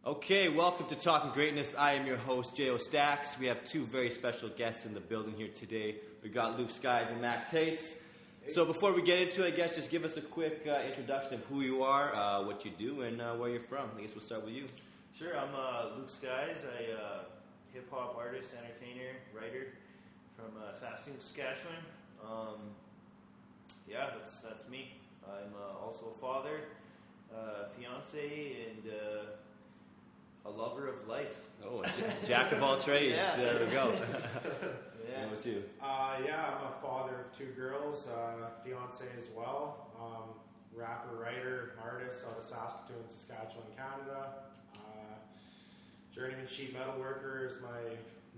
Okay, welcome to Talking Greatness. I am your host, J.O. Stacks. We have two very special guests in the building here today. We got Luke Skies and Mactates. So before we get into it, I guess just give us a quick introduction of who you are, what you do, and where you're from. I guess we'll start with you. Sure, I'm Luke Skies. I hip-hop artist, entertainer, writer from Saskatoon, Saskatchewan. That's me. I'm also a father, fiance, and a lover of life. Oh, jack of all trades. Yeah. There we go. Yeah. What was you? I'm a father of two girls, fiance as well. Rapper, writer, artist out of Saskatoon, Saskatchewan, Canada. Journeyman sheet metal worker is my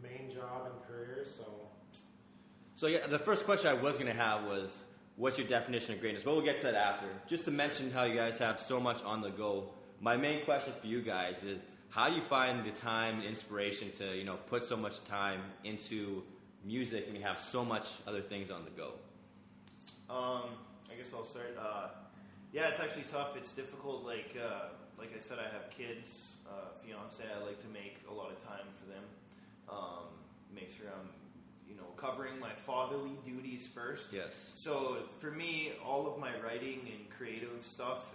main job and career. So yeah, the first question I was going to have was, what's your definition of greatness? But we'll get to that after. Just to mention how you guys have so much on the go. My main question for you guys is, how do you find the time and inspiration to, put so much time into music when you have so much other things on the go? I guess I'll start. Yeah, it's actually tough. It's difficult. Like I said, I have kids, fiance. I like to make a lot of time for them. Make sure I'm, covering my fatherly duties first. Yes. So for me, all of my writing and creative stuff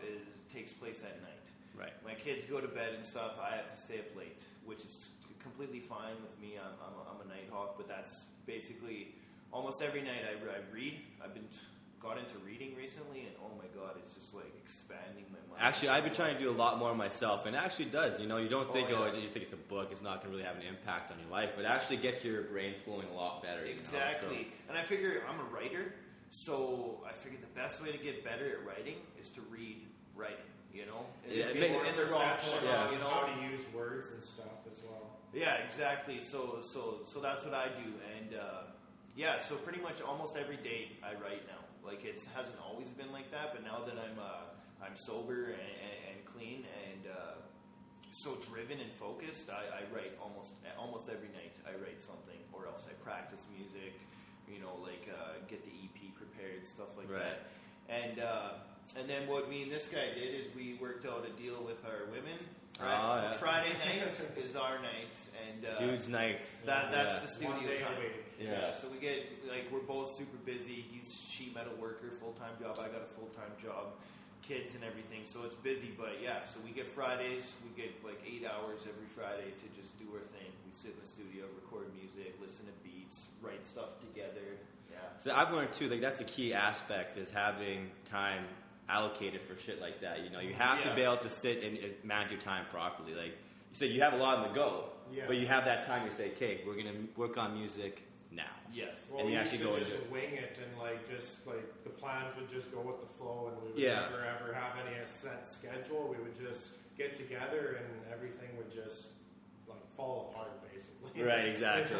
takes place at night. Right. My kids go to bed and stuff. I have to stay up late, which is completely fine with me. I'm a night hawk, but that's basically almost every night I read. I've got into reading recently, and oh my god, it's just like expanding my mind. Actually, I've been trying to do a lot more myself, and it actually does. You don't think, yeah. You just think it's a book, it's not going to really have an impact on your life, but it actually gets your brain flowing a lot better. Exactly. And I figure I'm a writer, so I figure the best way to get better at writing is to read writing. And the raw form, how to use words and stuff as well. Yeah, exactly. So that's what I do, and so pretty much almost every day I write now. Like, it hasn't always been like that, but now that I'm sober and clean and so driven and focused, I write almost every night. I write something, or else I practice music. Get the EP prepared, stuff like that, And then what me and this guy did is we worked out a deal with our women. Friday nights is our night, and dude's night. That's the studio 1 day time. a week. Yeah, so we get we're both super busy. He's sheet metal worker, full-time job. I got a full-time job, kids and everything. So it's busy, but yeah. So we get Fridays. We get 8 hours every Friday to just do our thing. We sit in the studio, record music, listen to beats, write stuff together. Yeah. So I've learned too, that's a key aspect, is having time allocated for shit like that. You have to be able to sit and manage your time properly. Like you said, you have a lot on the go, but you have that time. You say, okay, we're gonna work on music now. Yes. Well, and you actually go just into it. wing it, and the plans would just go with the flow, and we would never ever have any set schedule. We would just get together, and everything would just fall apart, basically. Right. Exactly.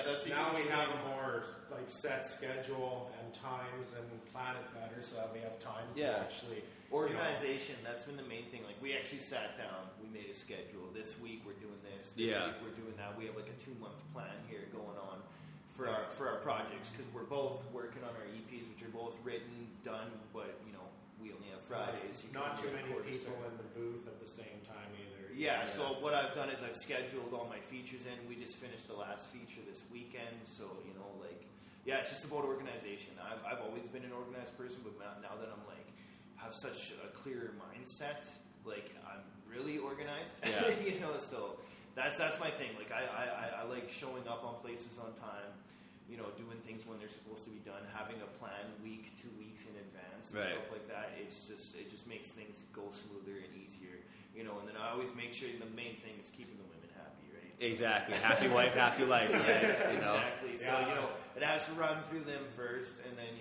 That's now we have a more set schedule and times, and plan it better so that we have time to actually organization. That's been the main thing. We actually sat down, we made a schedule. This week we're doing this week we're doing that. We have a 2-month plan here going on for our projects, because we're both working on our EPs, which are both written, done, but we only have Fridays. Not too many people in the booth at the same time either. Yeah, so what I've done is I've scheduled all my features in. We just finished the last feature this weekend, so it's just about organization. I've always been an organized person, but now that I'm have such a clear mindset, I'm really organized. Yeah. So that's my thing. I like showing up on places on time. Doing things when they're supposed to be done, having a plan 2 weeks in advance, and stuff like that. It just makes things go smoother and easier. And then I always make sure the main thing is keeping the women happy, right? So, exactly. Happy wife, happy life. Right? Exactly. So it has to run through them first, and then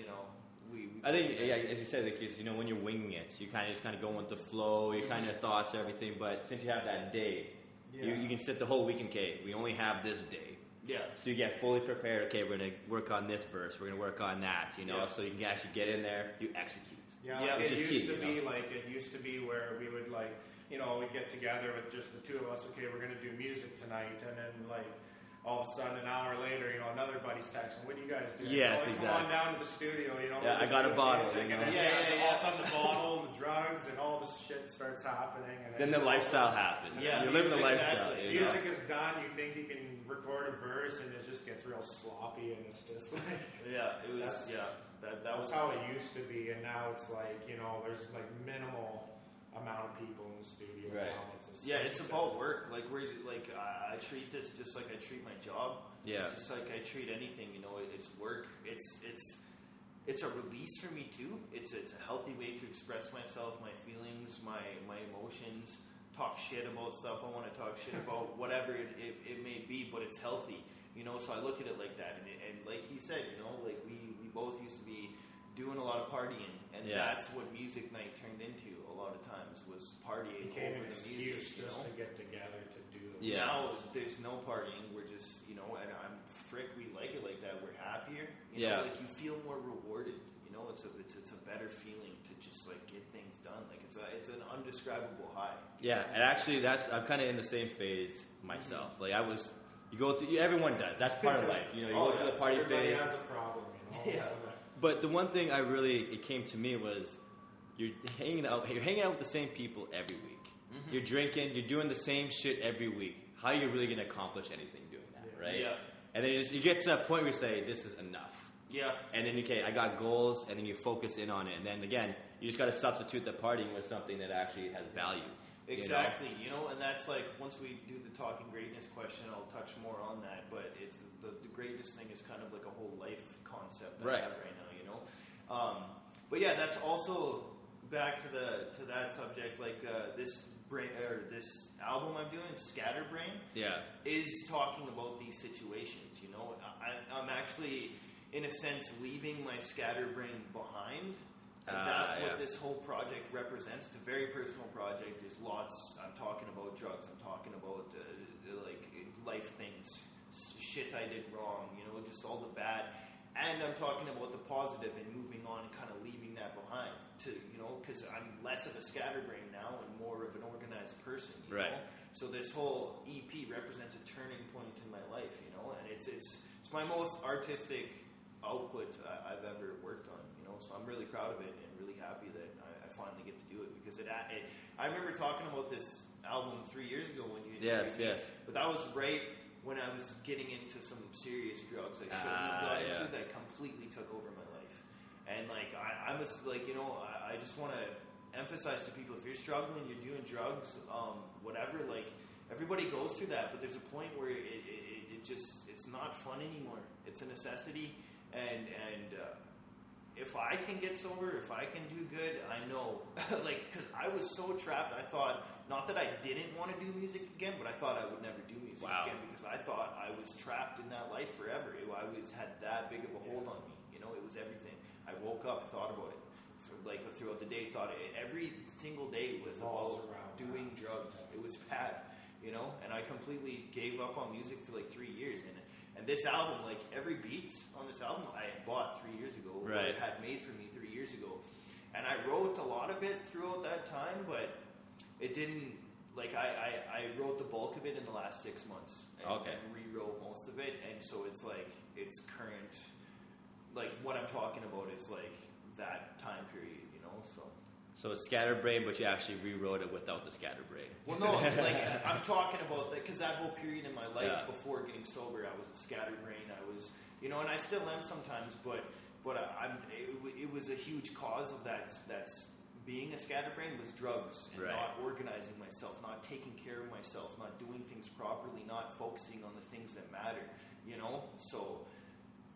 we I think as you said, when you're winging it, you kind of go with the flow, your kind of thoughts, everything. But since you have that day, you can sit the whole week in cave. We only have this day. Yeah. So you get fully prepared. Okay, we're gonna work on this verse. We're gonna work on that. So you can actually get in there. You execute. It used to be where we would we'd get together with just the two of us. Okay, we're gonna do music tonight, and then all of a sudden, an hour later, another buddy's texting, what do you guys do? Yes, exactly. exactly. Come on down to the studio, Yeah, I got a bottle. And then, all of a sudden the bottle and the drugs and all this shit starts happening. And then the lifestyle happens. Yeah, you're living the lifestyle. Music is done, you think you can record a verse, and it just gets real sloppy, and it's just like... It was, That was how it used to be, and now it's like, there's like minimal amount of people in the studio now. It's about work. Like I treat this just like I treat my job. Yeah. It's just like I treat anything. It's work. It's a release for me too. It's a healthy way to express myself, my feelings, my emotions. Talk shit about stuff I want to talk shit about, whatever it may be, but it's healthy. So I look at it like that, and like he said, like we both used to be doing a lot of partying, and that's what music night turned into a lot of times, was partying over the music. Just to get together to do it. Yeah. Now there's no partying. We're just, and I'm we like it like that. We're happier. Like you feel more rewarded. It's a better feeling to just like get things done. Like it's an undescribable high. Yeah, and actually I'm kind of in the same phase myself. Like you go through, everyone does. That's part of life. You go through the party Everybody phase. has a problem, Yeah. But the one thing it came to me was you're hanging out with the same people every week. Mm-hmm. You're drinking, you're doing the same shit every week. How are you really going to accomplish anything doing that, right? Yeah. And then you get to that point where you say, this is enough. Yeah. And then, I got goals, and then you focus in on it. And then, again, you just got to substitute the partying with something that actually has value. Exactly. And that's like, once we do the talking greatness question, I'll touch more on that. But it's the greatness thing is kind of like a whole life concept that I have right now, but yeah, that's also back to that subject. Like this album I'm doing, Scatterbrain, is talking about these situations. I'm actually, in a sense, leaving my scatterbrain behind. And that's what this whole project represents. It's a very personal project. There's lots. I'm talking about drugs. I'm talking about like life things, shit I did wrong. Just all the bad. And I'm talking about the positive and moving on and kind of leaving that behind to, because I'm less of a scatterbrain now and more of an organized person, you know? So this whole EP represents a turning point in my life, and it's my most artistic output I've ever worked on, so I'm really proud of it and really happy that I finally get to do it, because I remember talking about this album 3 years ago when you interviewed me, but that was right when I was getting into some serious drugs I shouldn't have got into that completely took over my life. And like I was like, I just want to emphasize to people, if you're struggling, you're doing drugs, whatever, like everybody goes through that, but there's a point where it's not fun anymore. It's a necessity, and if I can get sober, if I can do good, I know, like, because I was so trapped. I thought, not that I didn't want to do music again, but I thought I would never do music again, because I thought I was trapped in that life forever. I had that big of a hold on me. It was everything. I woke up, thought about it, throughout the day, thought it. Every single day was about doing drugs. It was bad, and I completely gave up on music for like 3 years. And this album, like every beat on this album, I had bought 3 years ago, or it had made for me 3 years ago. And I wrote a lot of it throughout that time, but it didn't, like I wrote the bulk of it in the last 6 months. And rewrote most of it. And so it's like, it's current, like what I'm talking about is like that time period, So it's scatterbrain, but you actually rewrote it without the scatterbrain. Well, no, like I'm talking about that, because that whole period in my life before getting sober, I was a scatterbrain. I was, and I still am sometimes, but it was a huge cause of that's being a scatterbrain was drugs and not organizing myself, not taking care of myself, not doing things properly, not focusing on the things that matter, So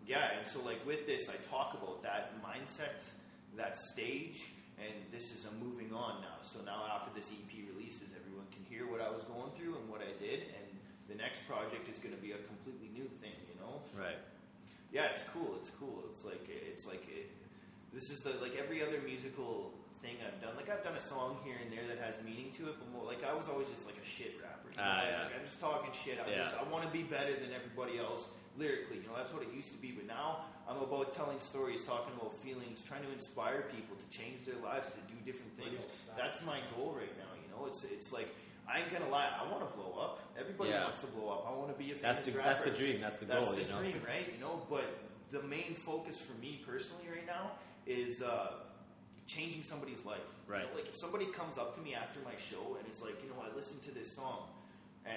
yeah, and so like with this, I talk about that mindset, that stage. And this is a moving on now. So now after this EP releases, everyone can hear what I was going through and what I did. And the next project is going to be a completely new thing, So, yeah, it's cool. It's cool. This is like every other musical thing I've done. Like I've done a song here and there that has meaning to it, but more like I was always just like a shit rapper. Like I'm just talking shit. I want to be better than everybody else lyrically. That's what it used to be. But now I'm about telling stories, talking about feelings, trying to inspire people to change their lives, to do different things. That's my goal right now. It's like I ain't gonna lie, I want to blow up. Everybody wants to blow up. I want to be a famous rapper. That's the dream. That's the goal. That's the dream, right? But the main focus for me personally right now is changing somebody's life. Right. Like if somebody comes up to me after my show and it's like, I listened to this song and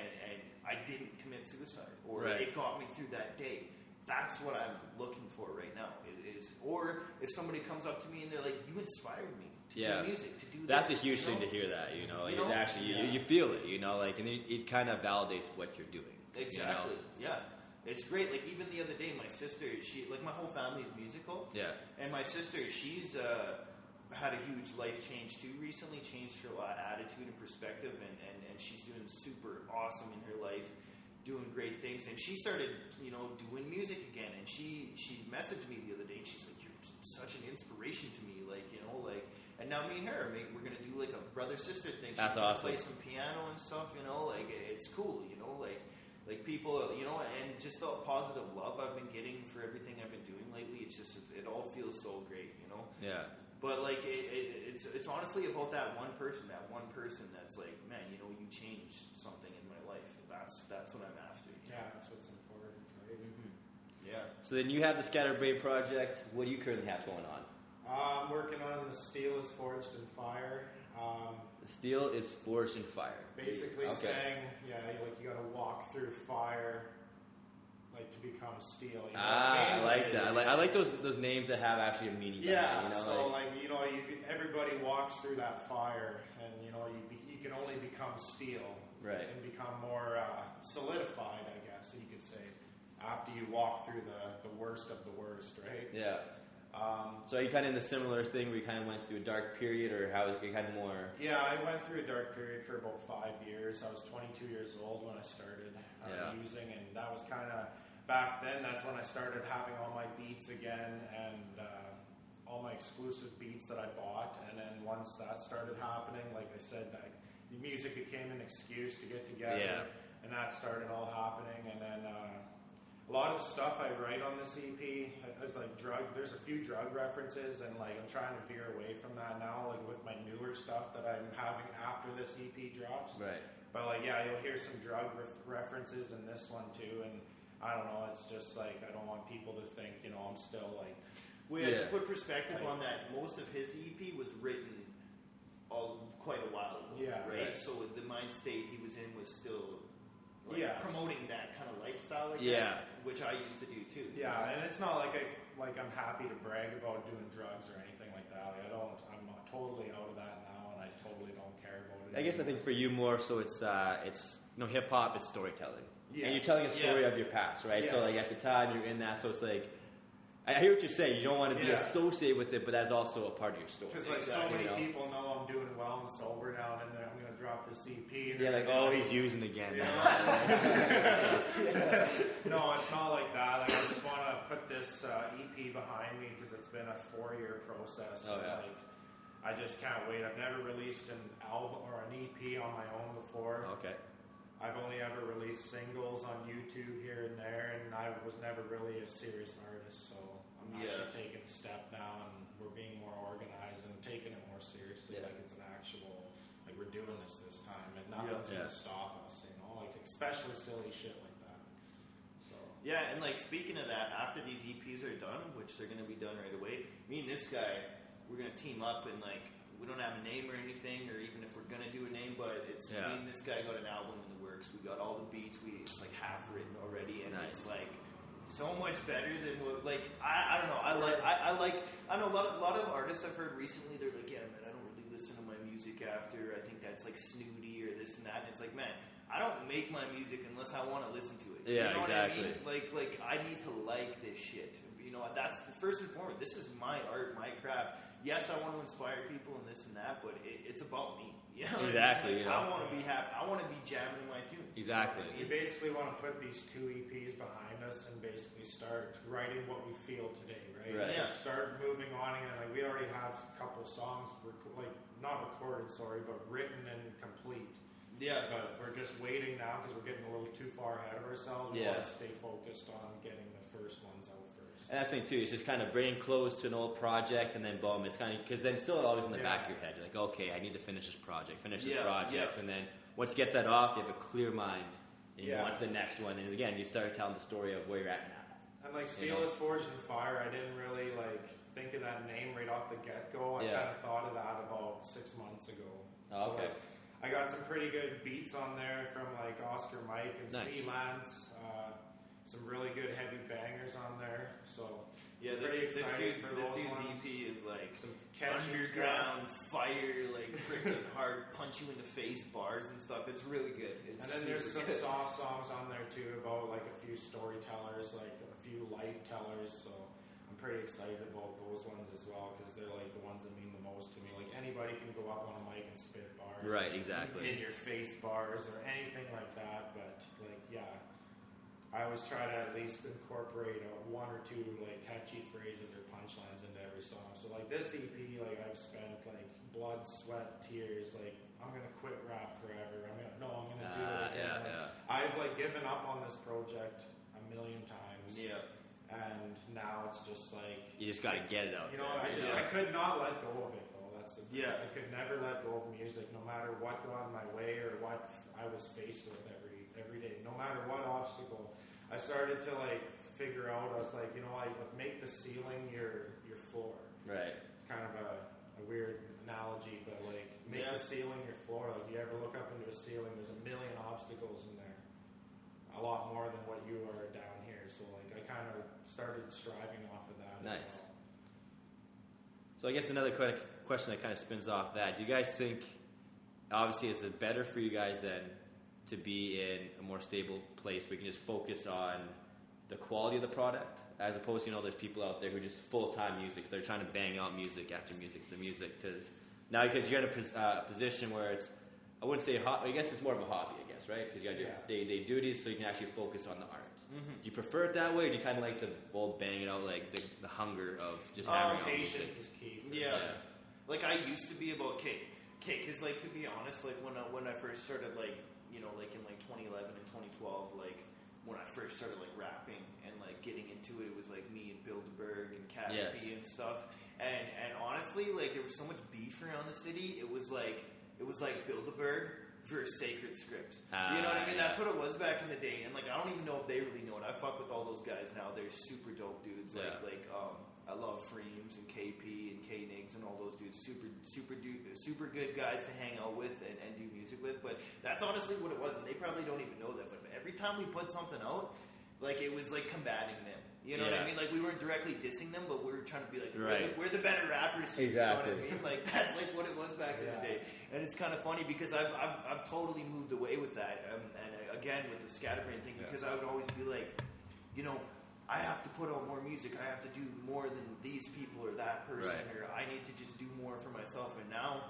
I didn't commit suicide, or it got me through that day. That's what I'm looking for right now. Or if somebody comes up to me and they're like, "You inspired me to do music, to do this." That's a huge thing to hear. That you feel it. And it kind of validates what you're doing. Exactly. Yeah. It's great. Like even the other day, my sister, my whole family is musical. Yeah. And my sister, she's had a huge life change too recently. Changed her attitude and perspective, and she's doing super awesome in her life. Doing great things, and she started, doing music again. And she messaged me the other day, and she's like, "You're such an inspiration to me, And now me and her, we're gonna do like a brother sister thing. She's That's gonna awesome. play some piano and stuff, it's cool, like people, and just the positive love I've been getting for everything I've been doing lately. It all feels so great, Yeah. But like it's honestly about that one person that's like, man, you changed something in my life. That's what I'm after. Yeah, that's what's important, right? Mm-hmm. Yeah. So then you have the Scatterbrain project. What do you currently have going on? I'm working on The Steel is Forged in Fire. The Steel is Forged in Fire. Basically saying, you got to walk through fire, to become steel. I like that. I like those names that have actually a meaning. Yeah. Everybody walks through that fire, and you can only become steel. Right. And become more solidified, I guess you could say, after you walk through the worst of the worst, right? Yeah. So are you kind of in a similar thing where you kind of went through a dark period, or how was it kind of more? Yeah, I went through a dark period for about 5 years. I was 22 years old when I started using, and that was kind of, back then, that's when I started having all my beats again, and all my exclusive beats that I bought. And then once that started happening, like I said, music became an excuse to get together, and that started all happening. And then a lot of the stuff I write on this EP is there's a few drug references, and I'm trying to veer away from that now, with my newer stuff that I'm having after this EP drops. Right. But you'll hear some drug references in this one too, and I don't know, it's just I don't want people to think, I'm still to put perspective on that, most of his EP was written quite a while ago, right? So the mind state he was in was still promoting that kind of lifestyle, I guess, which I used to do too. Yeah, and it's not I'm happy to brag about doing drugs or anything like that. I'm totally out of that now, and I totally don't care about it. I guess I think for you more so it's hip hop is storytelling. Yeah. And you're telling a story of your past, right? Yes. So at the time you're in that, so it's I hear what you're saying. You don't want to be associated with it, but that's also a part of your story. Because so many people know I'm doing well and sober now, and then I'm going to drop this EP. And he's using again. Yeah. No, it's not like that. I just want to put this EP behind me because it's been a 4-year process. Oh, yeah. I just can't wait. I've never released an album or an EP on my own before. Okay. I've only ever released singles on YouTube here and there, and I was never really a serious artist, so I'm actually taking a step now, and we're being more organized and taking it more seriously, it's an actual, we're doing this time, and nothing's going to stop us, especially silly shit like that. So. Yeah, and speaking of that, after these EPs are done, which they're going to be done right away, me and this guy, we're going to team up, and we don't have a name or anything, or even if we're going to do a name, but it's me and this guy got an album in the works. We got all the beats. It's half written already, and it's so much better than what, I don't know. I know a lot of artists I've heard recently. They're like, yeah, man, I don't really listen to my music after. I think that's snooty or this and that. And it's man, I don't make my music unless I want to listen to it. Yeah, you know exactly. What I mean? I need to like this shit. That's first and foremost. This is my art, my craft. Yes, I want to inspire people and this and that, but it's about me. Exactly. I want to be happy. I want to be jamming in my tunes. Exactly. We basically want to put these 2 EPs behind us and basically start writing what we feel today, right? Yeah. Start moving on again. We already have a couple songs, not recorded, but written and complete. Yeah. But we're just waiting now because we're getting a little too far ahead of ourselves. We want to stay focused on getting the first ones out first. And that's the thing too. It's just kind of bringing close to an old project, and then boom, it's kind of because then still always in the back of your head. You're like, okay, I need to finish this project, and then once you get that off, you have a clear mind, and you Yeah. go on to the next one. And again, you start telling the story of where you're at now. And like Steel is Forged in Fire, I didn't really like think of that name right off the get-go. I Yeah. kind of thought of that about 6 months ago. Oh, okay. So, like, I got some pretty good beats on there from like Oscar Mike and Nice. C Lance. Some really good heavy bangers on there. So Yeah, pretty excited for this those dude's ones. EP is like Some catchy underground fire, like freaking hard, punch you in the face bars and stuff. It's really good. It's And then there's some super good. soft songs on there too about like a few storytellers, like a few life tellers. So I'm pretty excited about those ones as well because they're like the ones that mean the most to me. Like anybody can go up on a mic and spit bars, Right, exactly. in your face bars or anything like that. But like, yeah, I always try to at least incorporate one or two like catchy phrases or punchlines into every song. So like this EP, like I've spent like blood, sweat, tears. Like I'm gonna quit rap forever. I'm gonna do it again. I've like given up on this project a million times. Yeah. And now it's just like You just got to get it out. you know, there. I could not let go of it though. That's the thing. Yeah. I could never let go of music, no matter what got in my way or what I was faced with every day. No matter what obstacle, I started to like figure out. I was like, you know, I make the ceiling your floor. Right. It's kind of a weird analogy, but like make the ceiling your floor. Like you ever look up into a ceiling, there's a million obstacles in there, a lot more than what you are down here. So like I kind of started striving off of that. Nice. As well. So I guess another question that kind of spins off that. Do you guys think, obviously, is it better for you guys then to be in a more stable place where you can just focus on the quality of the product, as opposed to, there's people out there who are just full-time music. They're trying to bang out music after music after music. Because you're in a position where it's, I wouldn't say, I guess it's more of a hobby, I guess, right? Because you got your day duties, so you can actually focus on the art. Mm-hmm. Do you prefer it that way, or do you kind of like the whole bang it out, like the hunger of just having Patience is key. Yeah. Like I used to be about cake, because like to be honest, like when I first started like like in like 2011 and 2012, like when I first started like rapping and like getting into it, it was like me and Bilderberg and Caspi and stuff. And honestly, like there was so much beef around the city. It was like Bilderberg versus Sacred Script. You know what I mean? That's what it was back in the day. And like I don't even know if they really know it. I fuck with all those guys now. They're super dope dudes. I love Freems and KP and K-Nigs and all those dudes. Super good guys to hang out with and do music with. But that's honestly what it was, and they probably don't even know that. But every time we put something out, like it was like combating them. You know what I mean? Like we weren't directly dissing them, but we were trying to be like, we're the better rappers here. Exactly. You know what I mean? Like that's like what it was back in the day. And it's kind of funny because I've totally moved away with that. And again with the scatterbrain thing, because I would always be like, I have to put out more music. I have to do more than these people or that person, or I need to just do more for myself. And now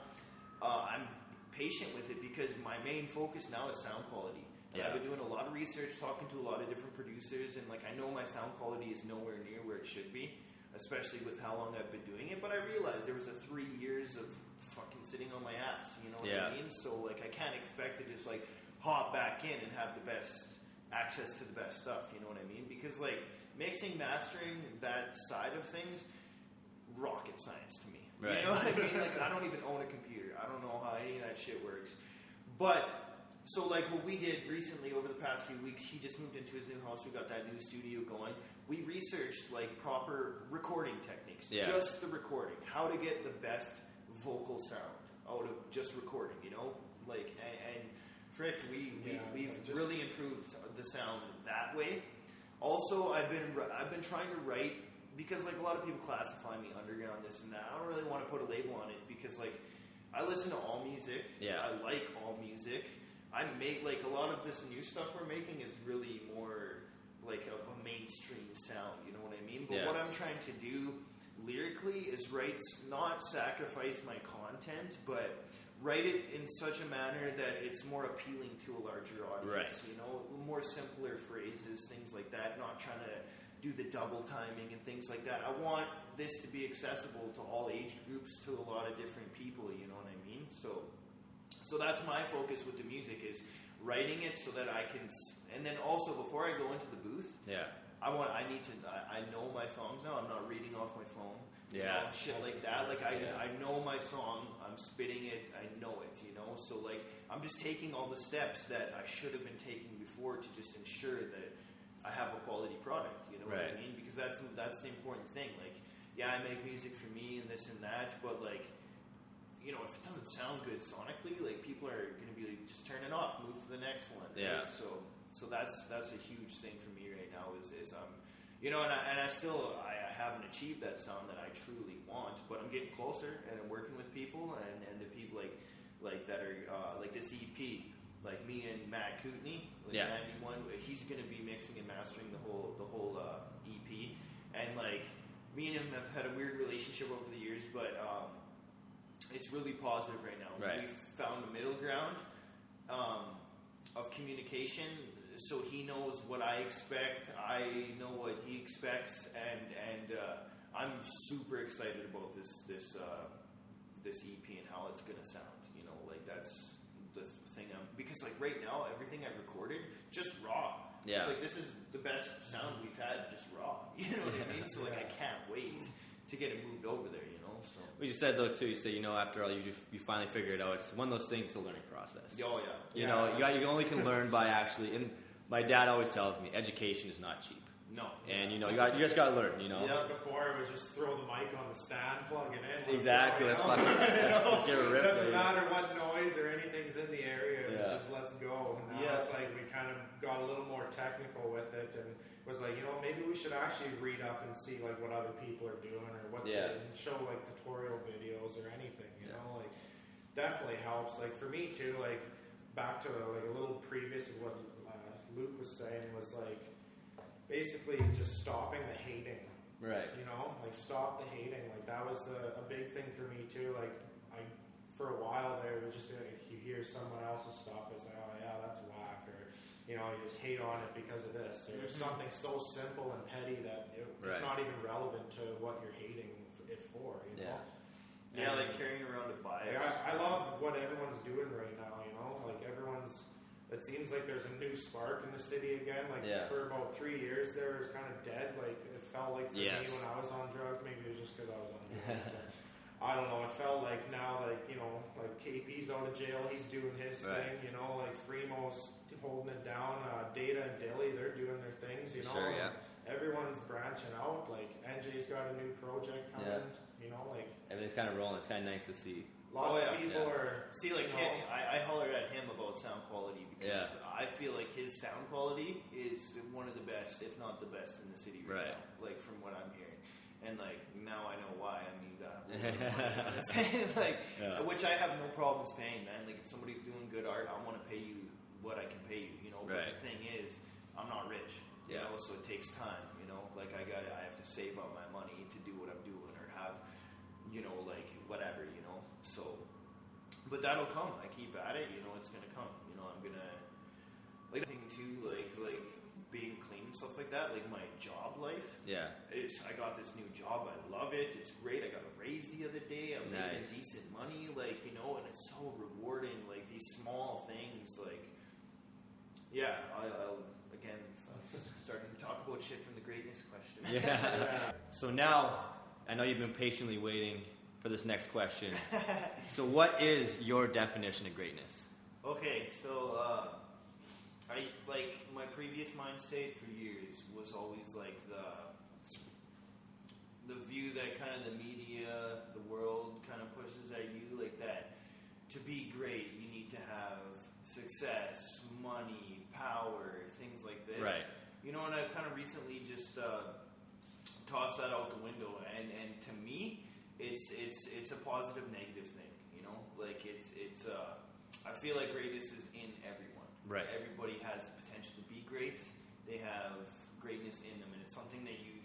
I'm patient with it because my main focus now is sound quality. And I've been doing a lot of research, talking to a lot of different producers, and like I know my sound quality is nowhere near where it should be, especially with how long I've been doing it. But I realized there was 3 years of fucking sitting on my ass. You know what I mean? So like I can't expect to just like hop back in and have the best access to the best stuff. You know what I mean? Because like mixing, mastering, that side of things, rocket science to me. Right. You know what I mean? Like, I don't even own a computer. I don't know how any of that shit works. But, so like what we did recently over the past few weeks, he just moved into his new house. We got that new studio going. We researched like proper recording techniques. Just the recording. How to get the best vocal sound out of just recording, Like, and frick, we've really improved the sound that way. Also, I've been trying to write, because like a lot of people classify me underground, this and that. I don't really want to put a label on it because like I listen to all music. I like all music. I make like a lot of this new stuff we're making is really more like of a mainstream sound. You know what I mean? But what I'm trying to do lyrically is not sacrifice my content, but write it in such a manner that it's more appealing to a larger audience. More simpler phrases, things like that. Not trying to do the double timing and things like that. I want this to be accessible to all age groups, to a lot of different people. You know what I mean? So that's my focus with the music, is writing it so that I can. And then also before I go into the booth, I know my songs now. I'm not reading off my phone. Yeah. Shit like that. Like I know my song, I'm spitting it, I know it, you know. So like I'm just taking all the steps that I should have been taking before to just ensure that I have a quality product. You know what I mean? Because that's the important thing. Like, yeah, I make music for me and this and that, but like, you know, if it doesn't sound good sonically, like people are going to be like, just turn it off, move to the next one. Yeah. Right? So that's a huge thing for me right now is you know, and I still haven't achieved that sound that I truly want, but I'm getting closer and I'm working with people and the people like that are like this EP, like me and Matt Kootenay, like 91. He's going to be mixing and mastering the whole EP, and like me and him have had a weird relationship over the years, but it's really positive right now. Right. We've found a middle ground of communication. So he knows what I expect, I know what he expects, and I'm super excited about this EP and how it's gonna sound. You know, like that's the thing. Because like right now, everything I've recorded just raw. Yeah. It's like this is the best sound we've had, just raw. You know what I mean? So like I can't wait to get it moved over there. You know. So. Well, you said though too. You say, you know, after all, you finally figure it out. It's one of those things. It's a learning process. Oh yeah. You know, you only can learn by actually. And my dad always tells me, education is not cheap. No. And you know, you just got to learn. You know. Yeah. Before it was just throw the mic on the stand, plug it in. Exactly. Let's get a rip. Doesn't matter what noise or anything's in the area. It was just let's go. And now it's like we kind of got a little more technical with it and was like, you know, maybe we should actually read up and see like what other people are doing or what they show like tutorial videos or anything. You know, like definitely helps. Like for me too. Like back to like a little previous of what Luke was saying was like basically just stopping the hating. Right. You know, like stop the hating. Like that was a big thing for me too. Like for a while there, it was just like you hear someone else's stuff, it's like, oh yeah, that's whack, or you know, you just hate on it because of this, or something so simple and petty that it's not even relevant to what you're hating it for. You know. Yeah, like carrying around a bias. Like I love what everyone's doing right now. You know, like everyone's. It seems like there's a new spark in the city again. Like for about 3 years there, it was kind of dead. Like it felt like for me when I was on drugs. Maybe it was just because I was on drugs. I don't know. It felt like now, like you know, like KP's out of jail. He's doing his thing. You know, like Fremo's holding it down. Data and Dilly, they're doing their things. You know, everyone's branching out. Like NJ's got a new project coming. You know, like everything's kind of rolling. It's kind of nice to see. Lots of people are... See, like, I hollered at him about sound quality because I feel like his sound quality is one of the best, if not the best, in the city right now, like, from what I'm hearing. And, like, now I know why. I mean, you gotta like, which I have no problems paying, man. Like, if somebody's doing good art, I want to pay you what I can pay you, you know? But the thing is, I'm not rich, you know? So it takes time, you know? Like, I have to save up my money to do what I'm doing or have, you know, like, whatever, you know? So, but that'll come. I keep at it. You know, it's gonna come. You know, I'm gonna like the thing too, like being clean and stuff like that. Like my job life. Yeah. I got this new job. I love it. It's great. I got a raise the other day. I'm making decent money. Like you know, and it's so rewarding. Like these small things. Like I'll again starting to talk about shit from the greatness question. So now I know you've been patiently waiting for this next question. So what is your definition of greatness? Okay, so I like my previous mind state for years was always like the view that kind of the media, the world kind of pushes at you, like that to be great you need to have success, money, power, things like this. Right. You know, and I've kind of recently just tossed that out the window, and to me it's a positive negative thing, you know, like it's I feel like greatness is in everyone. Right. Everybody has the potential to be great. They have greatness in them, and it's something that you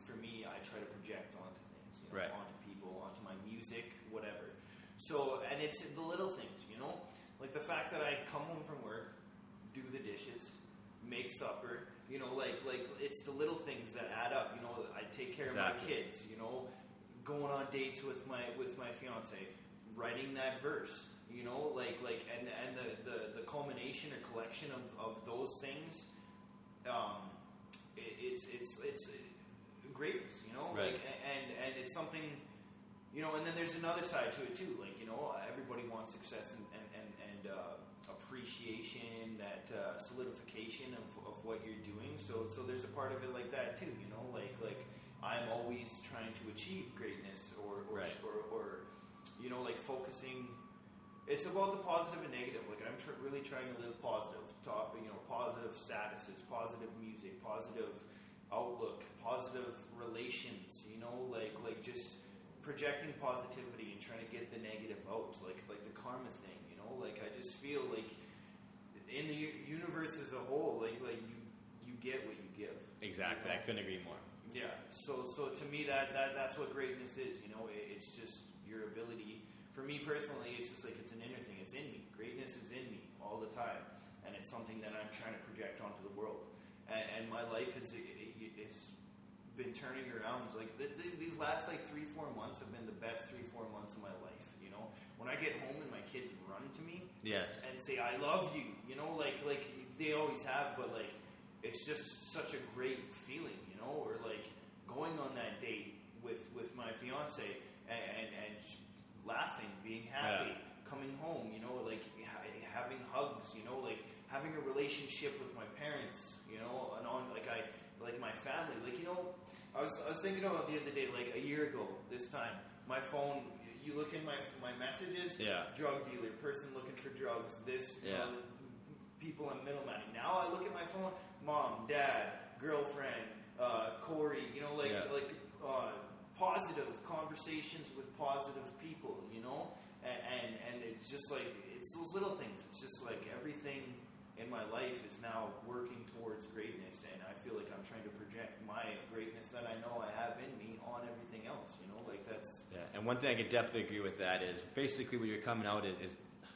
for me, I try to project onto things, you know, onto people, onto my music, whatever. So, and it's the little things, you know, like the fact that I come home from work, do the dishes, make supper, you know, like it's the little things that add up. You know, I take care of my kids, you know. Going on dates with my fiance, writing that verse, you know, like and the culmination or collection of those things, it's greatness, you know, Right. like, and it's something, you know, and then there's another side to it too, like, you know, everybody wants success and appreciation, that solidification of what you're doing, so there's a part of it like that too, you know, like I'm always trying to achieve greatness or you know, like focusing. It's about the positive and negative. Like I'm really trying to live positive, you know, positive statuses, positive music, positive outlook, positive relations. You know, like just projecting positivity and trying to get the negative out, like the karma thing. You know, like I just feel like in the universe as a whole, like you get what you give. Exactly. I couldn't agree more. Yeah. So to me that's what greatness is. You know, it's just your ability. For me personally, it's just like it's an inner thing. It's in me. Greatness is in me all the time, and it's something that I'm trying to project onto the world. And my life is been turning around. Like these last like 3-4 months have been the best 3-4 months of my life. You know, when I get home and my kids run to me, yes, and say I love you. You know, like they always have, but like it's just such a great feeling. You know, or like going on that date with my fiance and laughing, being happy, coming home, you know, like having hugs, you know, like having a relationship with my parents, you know, and on like my family, like, you know, I was thinking about the other day, like a year ago this time, my phone, you look in my messages, drug dealer, person looking for drugs, this, you know, people I'm middlemaning. Now I look at my phone, mom, dad, girlfriend, Corey, you know, like positive conversations with positive people, you know, and it's just like it's those little things. It's just like everything in my life is now working towards greatness, and I feel like I'm trying to project my greatness that I know I have in me on everything else, you know, like that's. Yeah, and one thing I could definitely agree with that is basically what you're coming out is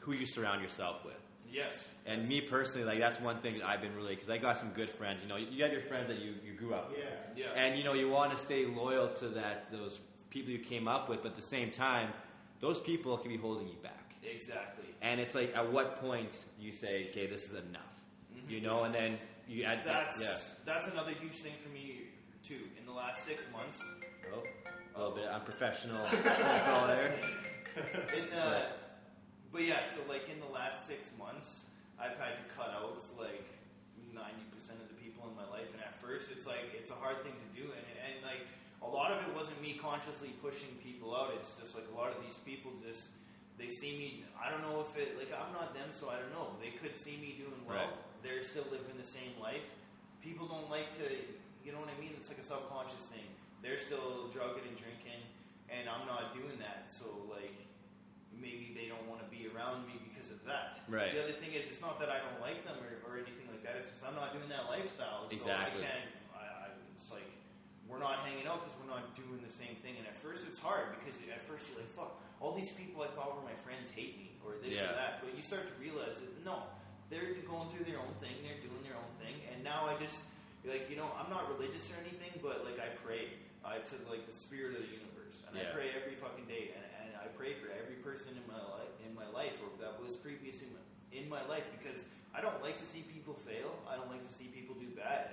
who you surround yourself with. Yes. And me personally, like that's one thing that I've been really, because I got some good friends. You know, you got your friends that you grew up with. Yeah. And you know, you want to stay loyal to those people you came up with, but at the same time, those people can be holding you back. Exactly. And it's like, at what point do you say, okay, this is enough? Mm-hmm. You know, and then you add. That's another huge thing for me too. In the last 6 months. Oh, a little bit unprofessional call there. But yeah, so like in the last 6 months, I've had to cut out like 90% of the people in my life, and at first it's like it's a hard thing to do, and like a lot of it wasn't me consciously pushing people out. It's just like a lot of these people just they see me. I don't know if it like I'm not them, so I don't know. They could see me doing well. Right. They're still living the same life. People don't like to, you know what I mean? It's like a subconscious thing. They're still drugging and drinking, and I'm not doing that. So like. Maybe they don't want to be around me because of that. Right. The other thing is, it's not that I don't like them or anything like that. It's just I'm not doing that lifestyle. Exactly. So I can't. It's like we're not hanging out because we're not doing the same thing. And at first, it's hard because at first you're like, "Fuck, all these people I thought were my friends hate me or this or that." But you start to realize that no, they're going through their own thing. They're doing their own thing. And now I just like I'm not religious or anything, but like I pray to like the spirit of the universe, and I pray every fucking day, and I pray for every person in my life or that was previous in my life, because I don't like to see people fail. I don't like to see people do bad,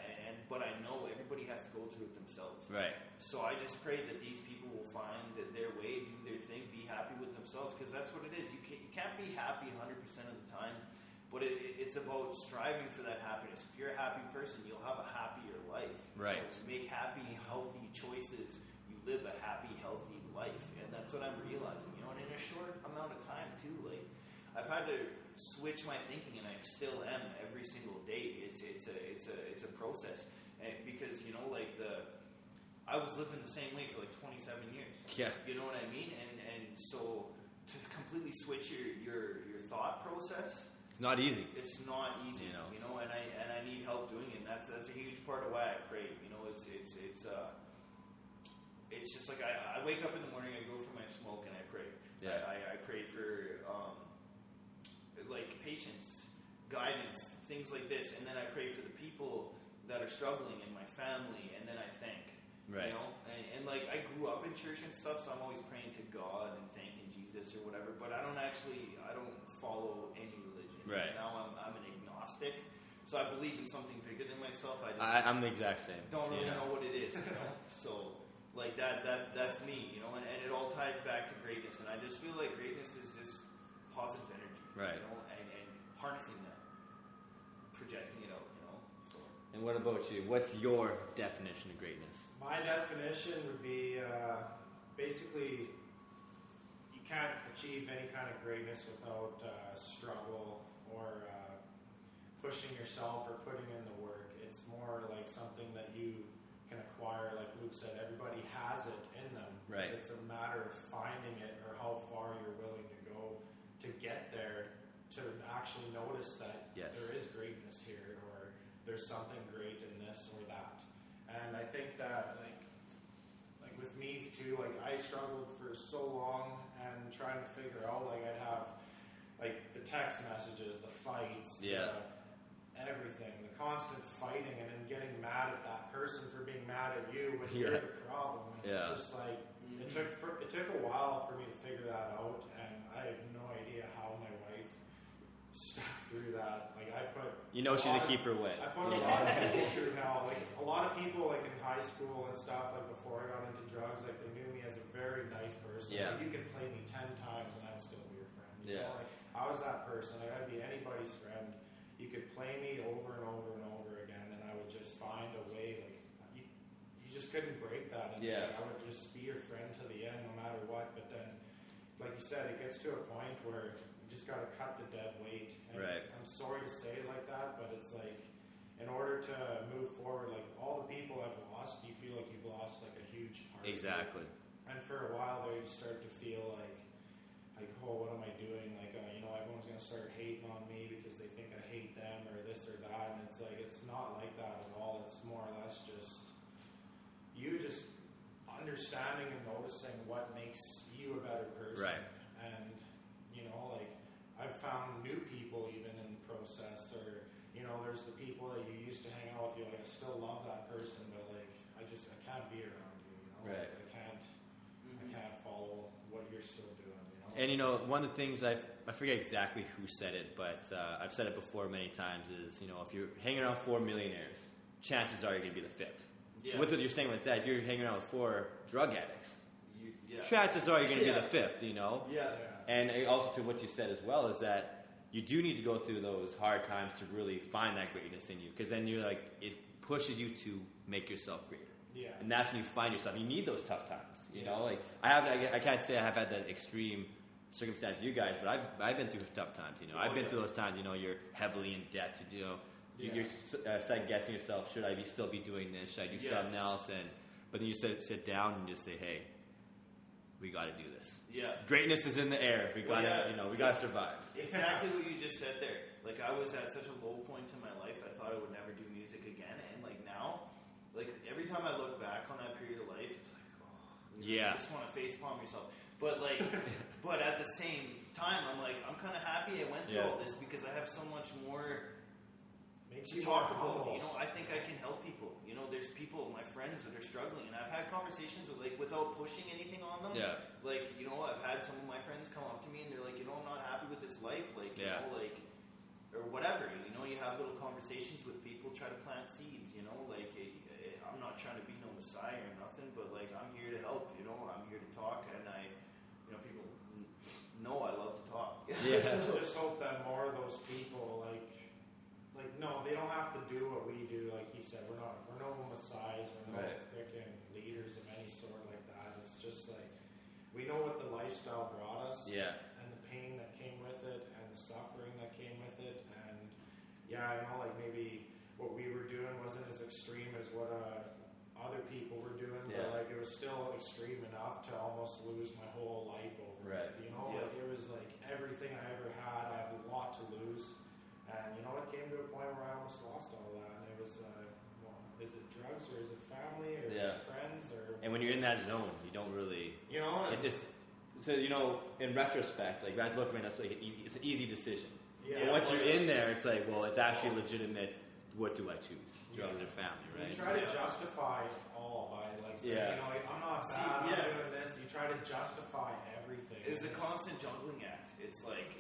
but I know everybody has to go through it themselves. Right. So I just pray that these people will find their way, do their thing, be happy with themselves, because that's what it is. You can't be happy 100% of the time, but it's about striving for that happiness. If you're a happy person, you'll have a happier life. Right. Make happy, healthy choices. You live a happy, healthy life, and that's what I'm realizing. And in a short amount of time too. Like I've had to switch my thinking, and I still am every single day. It's a process, and because I was living the same way for like 27 years. Yeah. You know what I mean? And so to completely switch your thought process. It's not easy. It's not easy, you know, and I need help doing it. And that's a huge part of why I pray. You know, it's just like I wake up in the morning, I go for my smoke, and I pray. Yeah. I pray for like patience, guidance, things like this, and then I pray for the people that are struggling in my family, and then I thank. Right. You know, and like I grew up in church and stuff, so I'm always praying to God and thanking Jesus or whatever. But I don't follow any religion. Right. Now I'm an agnostic, So I believe in something bigger than myself. I'm the exact same. Don't really know what it is, you know. So like that's me, you know. And it all ties back to greatness. And I just feel like greatness is just positive energy, right? You know, and harnessing that, projecting it out, you know. So. And what about you? What's your definition of greatness? My definition would be basically you can't achieve any kind of greatness without struggle or pushing yourself or putting in the work. It's more like something that you can acquire. Like Luke said, everybody has it in them. Right. It's a matter of finding it or how far you're willing to go to get there, to actually notice that there is greatness here, or there's something great in this or that. And I think that like with me too, like I struggled for so long and trying to figure out, like I'd have like the text messages, the fights, everything, the constant fighting, and then getting mad at that person for being mad at you when you're the problem. And it's just like it took a while for me to figure that out, and I have no idea how my wife stuck through that. Like I put, she's a keeper wit. I put a lot of people through hell. Like a lot of people, like in high school and stuff, like before I got into drugs, like they knew me as a very nice person. Yeah. Like, you could play me 10 times and I'd still be your friend. You Yeah. know? Like I was that person. Like I'd be anybody's friend. You could play me over and over and over again, and I would just find a way. Like you just couldn't break that. And I would just be your friend to the end, no matter what. But then, like you said, it gets to a point where you just got to cut the dead weight. And I'm sorry to say it like that, but it's like in order to move forward, like all the people I've lost, you feel like you've lost like a huge part. Exactly. And for a while there, you start to feel like, oh, what am I doing? Like, everyone's going to start hating on me because they think I hate them or this or that. And it's like, it's not like that at all. It's more or less just you just understanding and noticing what makes you a better person. Right. And, like, I've found new people even in the process, or, there's the people that you used to hang out with. Like, I still love that person, but, like, I can't be around you, Right. Like, I can't follow what you're still doing, And one of the things I forget exactly who said it, but I've said it before many times is, if you're hanging around 4 millionaires, chances are you're going to be the fifth. Yeah. So with what you're saying with that, if you're hanging around with 4 drug addicts, chances are you're going to be the fifth, Yeah. And also to what you said as well is that you do need to go through those hard times to really find that greatness in you, because then you're like, it pushes you to make yourself greater. Yeah. And that's when you find yourself. You need those tough times, Like I can't say I have had that extreme circumstance you guys, but I've been through tough times. I've been through those times. You're heavily in debt. You're second guessing yourself. Should I still be doing this? Should I do something else? But then you sit down and just say, hey, we got to do this. Yeah. Greatness is in the air. We got to we got to survive. Exactly what you just said there. Like I was at such a low point in my life. I thought I would never do music again, and like now, like every time I look back on that period of life, it's like, you just want to facepalm yourself. But like, but at the same time, I'm like, I'm kind of happy I went through all this because I have so much more to talk about. I think I can help people. There's people, my friends, that are struggling, and I've had conversations with, like, without pushing anything on them. Yeah. Like, I've had some of my friends come up to me and they're like, I'm not happy with this life, like, like, or whatever. You have little conversations with people, try to plant seeds. Like, I'm not trying to be no messiah or nothing, but like, I'm here to help. I'm here to talk, and people know I love to talk. Yeah. So just hope that more of those people, like, no, they don't have to do what we do. Like he said, we're no messiahs, we're no freaking leaders of any sort like that. It's just like we know what the lifestyle brought us, and the pain that came with it, and the suffering that came with it, and I know like maybe what we were doing wasn't as extreme as what other people were doing, but like it was still extreme enough to almost lose my whole life over it. Like it was like everything I ever had, I have a lot to lose. And it came to a point where I almost lost all that. And it was, is it drugs or is it family or is it friends? And when you're in that zone, you don't really, it's just, so in retrospect, like guys looking at us, like it's an easy decision. But once you're in there, it's like, well, it's actually legitimate. What do I choose? Drugs or family, right? You try to justify it all by like saying, I'm not bad, I'm doing this. You try to justify everything. It's a constant juggling act. It's like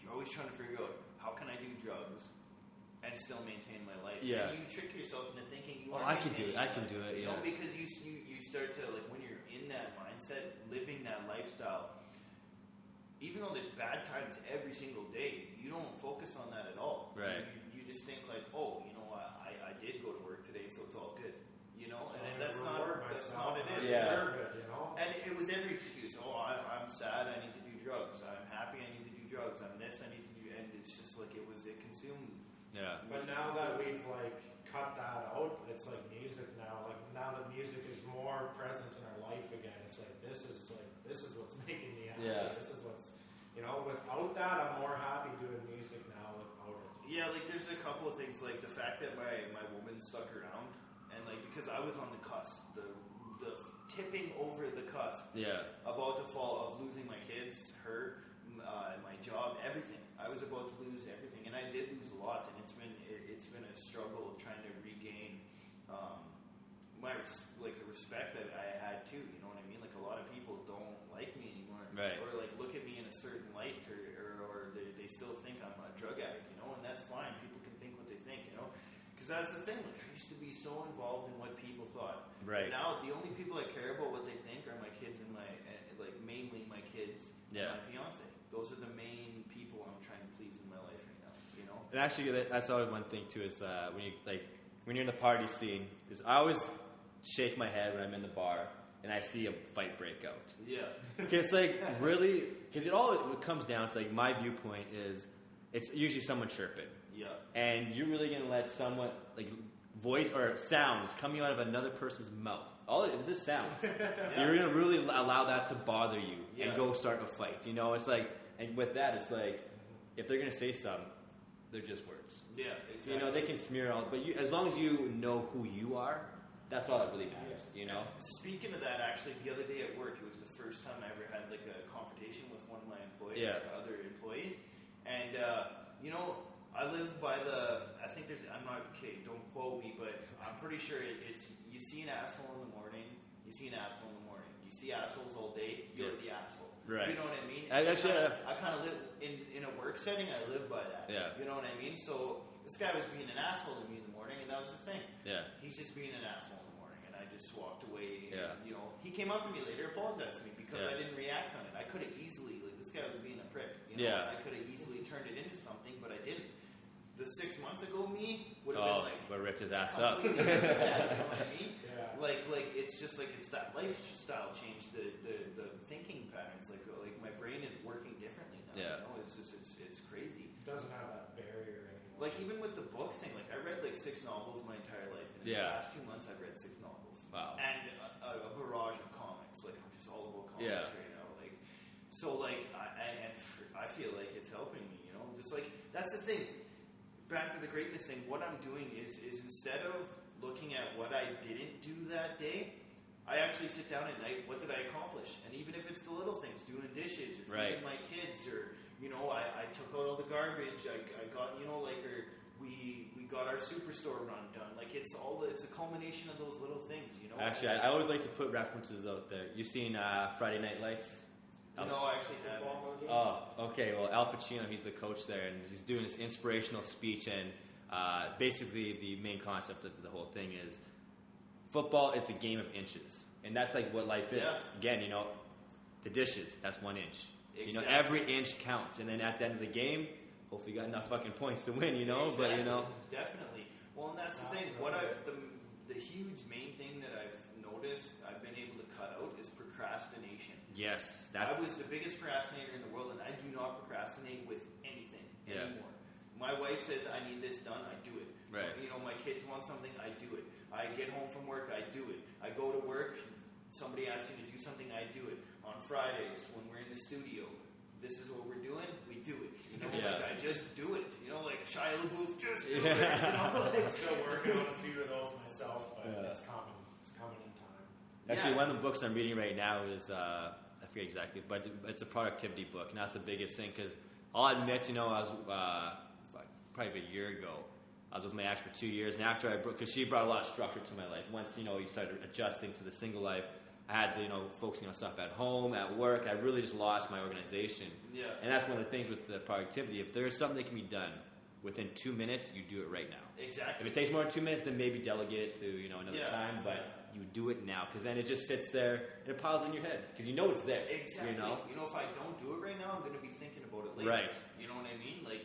you're always trying to figure out how can I do drugs and still maintain my life? Yeah. And you trick yourself into thinking you are I can do it. You know, Yeah. because you start to, like, when you're in that mindset, living that lifestyle, even though there's bad times every single day, you don't focus on that at all. Right. You just think like, oh, you know, I did go to work today, so it's all good. You know, and that's not what it is. I deserve it, you know? And it was every excuse. Oh, I'm sad, I need to do drugs. I'm happy, I need to do drugs. I'm this, I need to do, and it's just like it consumed. Yeah. But now that we've like cut that out, it's like music now. Like now that music is more present in our life again, it's like this is what's making me happy. Yeah. This is what's, you know, without that, I'm more happy doing music now without it. Yeah, like there's a couple of things, like the fact that my woman stuck around, and like because I was on the cusp, the tipping over the cusp, about to fall of losing my kids, her, my job, everything. I was about to lose everything, and I did lose a lot, and it's been a struggle trying to regain the respect that I had too. You know what I mean? Like a lot of people don't like me anymore, right? Or like look at me in a certain light, or they still think I'm a drug addict. You know, and that's fine. People can think what they think. You know, because that's the thing. Like I used to be so involved in what people thought. Right. But now the only people I care about what they think are my kids and mainly my kids, and my fiance. Those are the main people I'm trying to please in my life right now. You know. And actually, that's always one thing too. Is when you're in the party scene, is I always shake my head when I'm in the bar and I see a fight break out. Yeah. Because like really, because it comes down to like my viewpoint is it's usually someone chirping. Yeah. And you're really gonna let someone like voice or sounds coming out of another person's mouth. All it is just sounds. You're gonna really allow that to bother you and go start a fight. You know, it's like, and with that, it's like if they're gonna say something, they're just words. Yeah, exactly. You know, they can smear all, but as long as you know who you are, that's all that really matters. You know. Speaking of that, actually, the other day at work, it was the first time I ever had like a confrontation with one of my other employees, and you know, I live by I think I'm not, okay, don't quote me, but I'm pretty sure it's, you see an asshole in the morning, you see an asshole in the morning. You see assholes all day, you're the asshole. Right. You know what I mean? I kind of live, in a work setting, I live by that. Yeah. You know what I mean? So, this guy was being an asshole to me in the morning, and that was the thing. Yeah. He's just being an asshole in the morning, and I just walked away. Yeah. And, you know, he came up to me later, apologized to me, because I didn't react on it. I could have easily, like, this guy was being a prick. You know? I could have easily turned it into something, but I didn't. The 6 months ago me would have been like, but ripped his ass up. You know what I mean? Yeah. Like it's just like it's that lifestyle change, the thinking patterns. Like my brain is working differently now. Yeah. You know, it's just it's crazy. It doesn't have that barrier anymore. Like even with the book thing, like I read like 6 novels my entire life, and in the last 2 months I've read 6 novels. Wow. And a barrage of comics. Like I'm just all about comics right now. Like so, like I feel like it's helping me. You know, just like that's the thing. Back to the greatness thing, what I'm doing is instead of looking at what I didn't do that day, I actually sit down at night, what did I accomplish? And even if it's the little things, doing dishes, or feeding my kids, or, you know, I took out all the garbage, I got, you know, like, or we got our superstore run done. Like, it's a culmination of those little things, you know? Actually, I always like to put references out there. You've seen Friday Night Lights? No, I actually haven't. Oh, okay. Well, Al Pacino, he's the coach there, and he's doing this inspirational speech, and basically the main concept of the whole thing is football, it's a game of inches. And that's like what life is. Again, you know, the dishes, that's 1 inch. Exactly. You know, every inch counts. And then at the end of the game, hopefully you got enough fucking points to win, you know? Exactly. But, you know. Definitely. Well, and that's the thing. The huge main thing that I've noticed I've been able to cut out is procrastination. Yes. I was the biggest procrastinator in the world, and I do not procrastinate with anything anymore. My wife says I need this done, I do it. Right. You know, my kids want something, I do it. I get home from work, I do it. I go to work, somebody asks me to do something, I do it. On Fridays, when we're in the studio, this is what we're doing, we do it. You know, like I just do it. You know, like Shia LaBeouf, just do it. You know, like, I'm still working on a few of those myself, but it's coming. It's coming in time. Actually, one of the books I'm reading right now is, I forget exactly, but it's a productivity book, and that's the biggest thing, because I'll admit, you know, I was, probably a year ago, I was with my ex for 2 years, and after because she brought a lot of structure to my life. Once, you know, you started adjusting to the single life, I had to, focusing on stuff at home, at work. I really just lost my organization. Yeah. And that's one of the things with the productivity. If there's something that can be done within 2 minutes, you do it right now. Exactly. If it takes more than 2 minutes, then maybe delegate it to another time. But you do it now, because then it just sits there and it piles in your head because you know it's there. Exactly. If I don't do it right now, I'm going to be thinking about it later. Right. You know what I mean? Like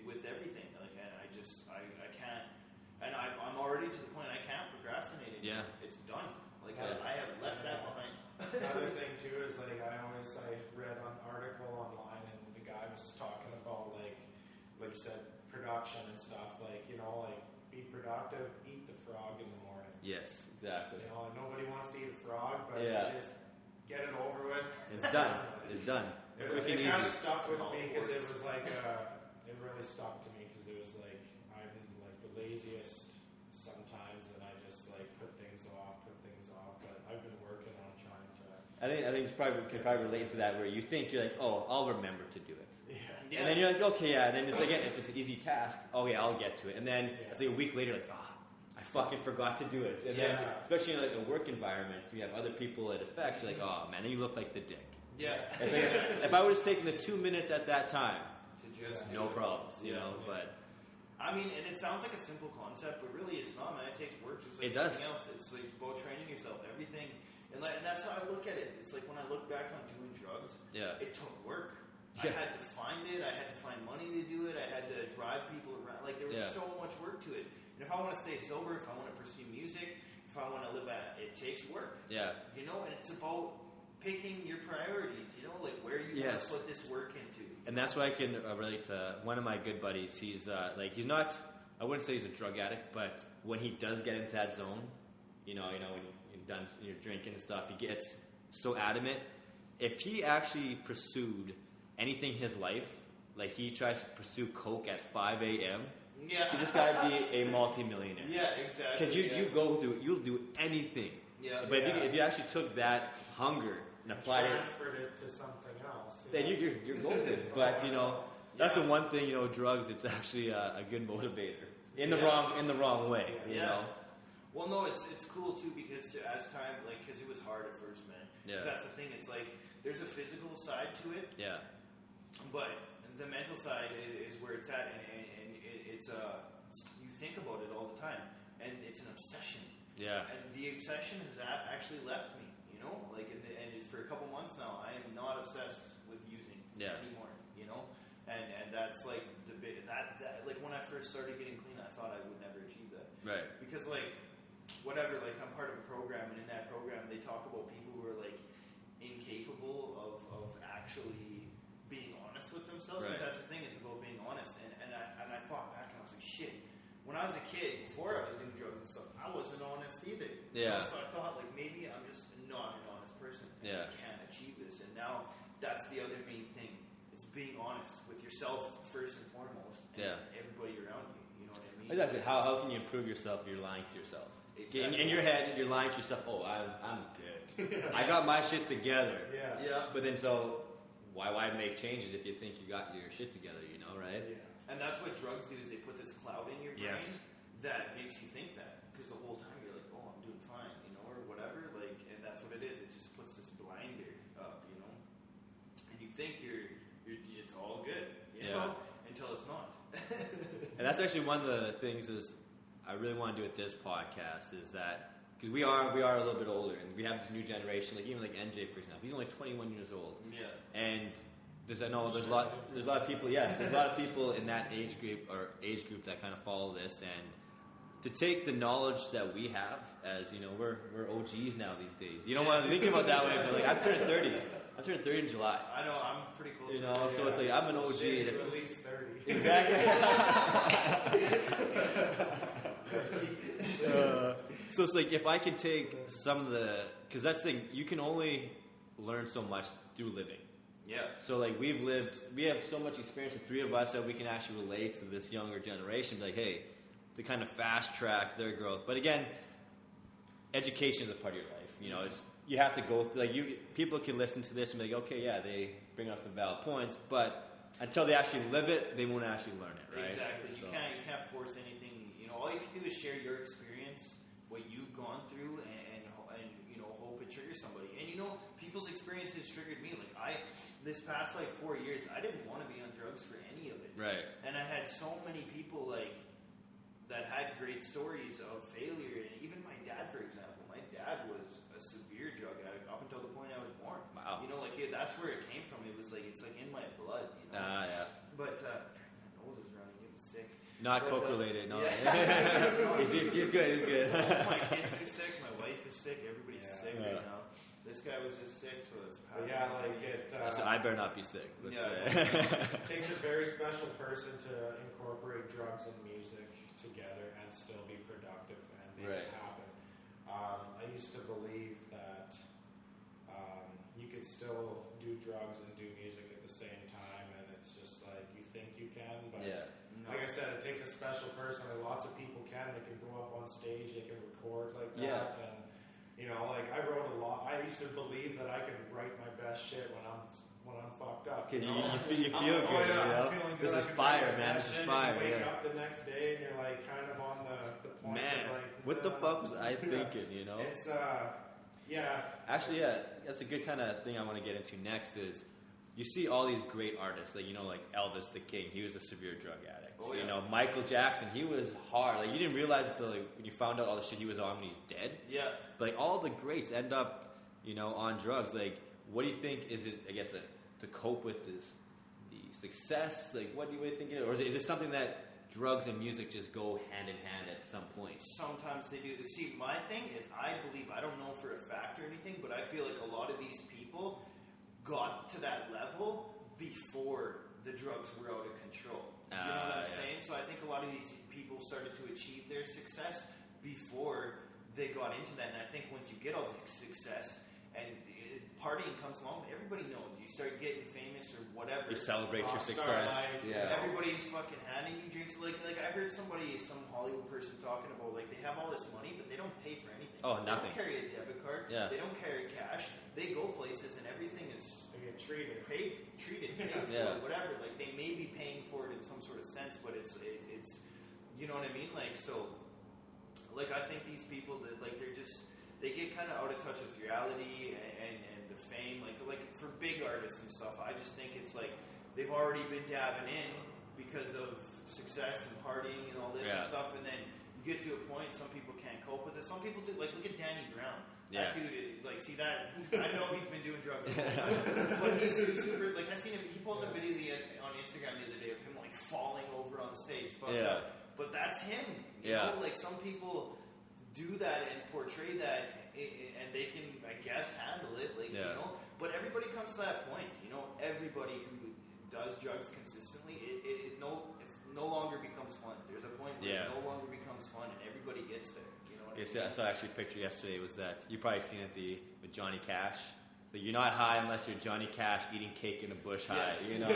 with everything, like I can't, and I'm already to the point I can't procrastinate anymore. Yeah. It's done. Like I have left that behind. Another thing too is like I read an article online and the guy was talking about like you said, production and stuff. Like be productive, eat the frog in the morning. Yes, exactly. Nobody wants to eat a frog, but you just get it over with. It's done. It's done. It kind of stuck with me because it was like it really stuck to me because it was like I'm like the laziest sometimes, and I just like put things off. But I've been working on trying to. I think it's can probably relate to that where you think you're like, oh, I'll remember to do it. Yeah. And then you're like, okay, yeah. And then it's again, if it's an easy task, oh yeah, I'll get to it. And then it's like a week later, like, I fucking forgot to do it. And then, especially in like a work environment, we have other people it affects. You're like, oh man, then you look like the dick. Yeah. It's like, if I would have taken the 2 minutes at that time, to just no problems, But I mean, and it sounds like a simple concept, but really it's not, man. It takes work just like anything else. It's like about training yourself, everything. And that's how I look at it. It's like when I look back on doing drugs, it took work. I had to find it. I had to find money to do it. I had to drive people around. Like, there was so much work to it. And if I want to stay sober, if I want to pursue music, if I want to live it takes work. Yeah. And it's about picking your priorities, like where you want to put this work into. And that's why I can relate to one of my good buddies. He's he's not, I wouldn't say he's a drug addict, but when he does get into that zone, when you're done, you're drinking and stuff, he gets so adamant. If he actually pursued anything in his life, like he tries to pursue coke at 5 a.m., this guy would be a multi-millionaire. Yeah, exactly. Because you'll do anything. Yeah. But if you actually took that hunger and applied transferred it to something else, then you're golden. But that's the one thing. Drugs. It's actually a good motivator in the wrong way. You know. Well, no, it's cool too because as time, because it was hard at first, man. Yeah. That's the thing. It's like there's a physical side to it. Yeah. But the mental side is where it's at, and it's you think about it all the time, and it's an obsession. Yeah. And the obsession has actually left me. And it's for a couple months now, I am not obsessed with using anymore. And that's like the bit that like when I first started getting clean, I thought I would never achieve that. Right. Because whatever, I'm part of a program, and in that program they talk about people who are incapable of actually being honest with themselves. Because that's the thing, it's about being honest. And I thought back and I was like, shit. When I was a kid, before I was doing drugs and stuff, I wasn't honest either. Yeah. So I thought maybe I'm just not an honest person. Yeah. I can't achieve this. And now that's the other main thing. It's being honest with yourself first and foremost, and everybody around you. You know what I mean? Exactly. How can you improve yourself if you're lying to yourself? Exactly. In your head, you're lying to yourself. Oh, I'm good. I got my shit together. Yeah. But then why make changes if you think you got your shit together? Right? Yeah. And that's what drugs do, is they put this cloud in your brain that makes you think that. Because the whole time you're like, oh, I'm doing fine, or whatever. And that's what it is. It just puts this blinder up, and you think it's all good, until it's not. And that's actually one of the things is I really want to do with this podcast is that because we are a little bit older and we have this new generation, even NJ for example, he's only 21 years old. Yeah. And there's a lot of people. Yeah, there's a lot of people in that age group that kind of follow this, and to take the knowledge that we have as we're OGs now these days. You don't want to think about it that way, but I'm turning 30. I'm turning 30 in July. I know, I'm pretty close. So it's I'm an OG. At least 30. Exactly. So it's if I could take some of because that's the thing, you can only learn so much through living. Yeah. So we have so much experience, the three of us, that we can actually relate to this younger generation. Hey, to kind of fast track their growth. But again, education is a part of your life. It's you have to go through. People can listen to this and be okay, yeah, they bring up some valid points, but until they actually live it, they won't actually learn it. Right? Exactly. So. You can't force anything. All you can do is share your experience, what you've gone through, and hope it triggers somebody. And you know, people's experiences triggered me. Like this past like 4 years, I didn't want to be on drugs for any of it. Right. And I had so many people like that had great stories of failure. And even my dad, for example, my dad was a severe drug addict up until the point I was born. Wow. You know, like that's where it came from. It was like it's like in my blood. You know. Yeah. But my nose is running. Getting sick. Not coke related, no. Yeah. He's good, he's good. Both my kids are sick, my wife is sick, everybody's sick right now. This guy was just sick, so it's passing. Yeah, like it. So I better not be sick. It takes a very special person to incorporate drugs and music together and still be productive and make it happen. I used to believe that you could still do drugs and do music at the same time, and it's just like you think you can, but like I said, it takes a special person. Like lots of people can. They can go up on stage, they can record like that, and you know, like I wrote a lot. I used to believe that I could write my best shit when I'm fucked up. Because you feel good, oh, yeah, you know? I'm feeling good. This is fire, man. This is fire. You wake up the next day and you're like kind of on the point. Man, of like, what the fuck was I thinking? You know? It's Actually, that's a good kind of thing I want to get into next. Is you see all these great artists, like like Elvis the King. He was a severe drug addict. Oh, yeah. You know, Michael Jackson. He was hard. Like you didn't realize until like when you found out all the shit he was on when he's dead. Yeah. But like all the greats end up, on drugs. Like, what do you think? Is it? I guess to cope with the success. Like, what do you think it is? Or is it something that drugs and music just go hand in hand at some point? Sometimes they do. See, my thing is, I believe, I don't know for a fact or anything, but I feel like a lot of these people got to that level before the drugs were out of control. You know what I'm saying? So I think a lot of these people started to achieve their success before they got into that. And I think once you get all the success and partying comes along, everybody knows. You start getting famous or whatever. You celebrate your success. Yeah. Everybody's fucking handing you drinks. Like I heard some Hollywood person talking about, like, they have all this money, but they don't pay for anything. Oh, nothing. They don't carry a debit card. Yeah. They don't carry cash. They go places and everything is treated, paid for, whatever. Like, they may be paying for it in some sort of sense, but it's you know what I mean? Like, so, like, I think these people that, like, they get kind of out of touch with reality and the fame. Like for big artists and stuff, I just think it's like they've already been dabbing in because of success and partying and all this and stuff, and then you get to a point, some people can't cope with it. Some people do. Like, look at Danny Brown. Yeah. That dude, like, see that? I know he's been doing drugs the whole time, but he's super. Like, I seen him. He posted a video on Instagram the other day of him like falling over on stage, fucked up. But that's him. You know, like some people do that and portray that, and they can, I guess, handle it. Like, you know. But everybody comes to that point. You know, everybody who does drugs consistently, it no longer becomes fun. There's a point where it no longer becomes fun, and everybody gets there. I saw actually a picture yesterday. Was that you probably seen it with Johnny Cash? So you're not high unless you're Johnny Cash eating cake in a bush high. You know,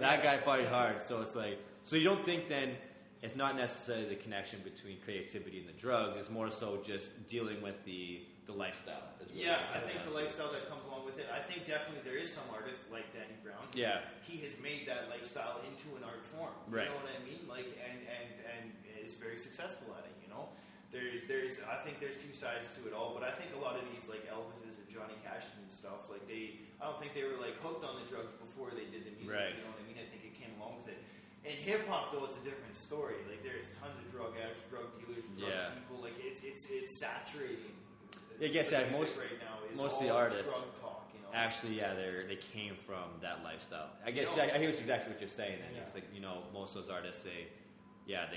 that guy parties hard. So it's like, so you don't think then it's not necessarily the connection between creativity and the drugs. It's more so just dealing with the lifestyle. I think the lifestyle that comes along with it. I think definitely there is some artists like Danny Brown. Yeah, he has made that lifestyle into an art form. You know what I mean? Like, and is very successful at it. You know. I think there's two sides to it all, but I think a lot of these like Elvises and Johnny Cashes and stuff, like I don't think they were like hooked on the drugs before they did the music. Right. You know what I mean? I think it came along with it. In hip hop, though, it's a different story. Like there's tons of drug addicts, drug dealers, drug people. Like it's saturating. I guess most right now is most of the artists drug talk. You know? Actually, they came from that lifestyle. I guess I hear exactly what you're saying. Then it's like most of those artists they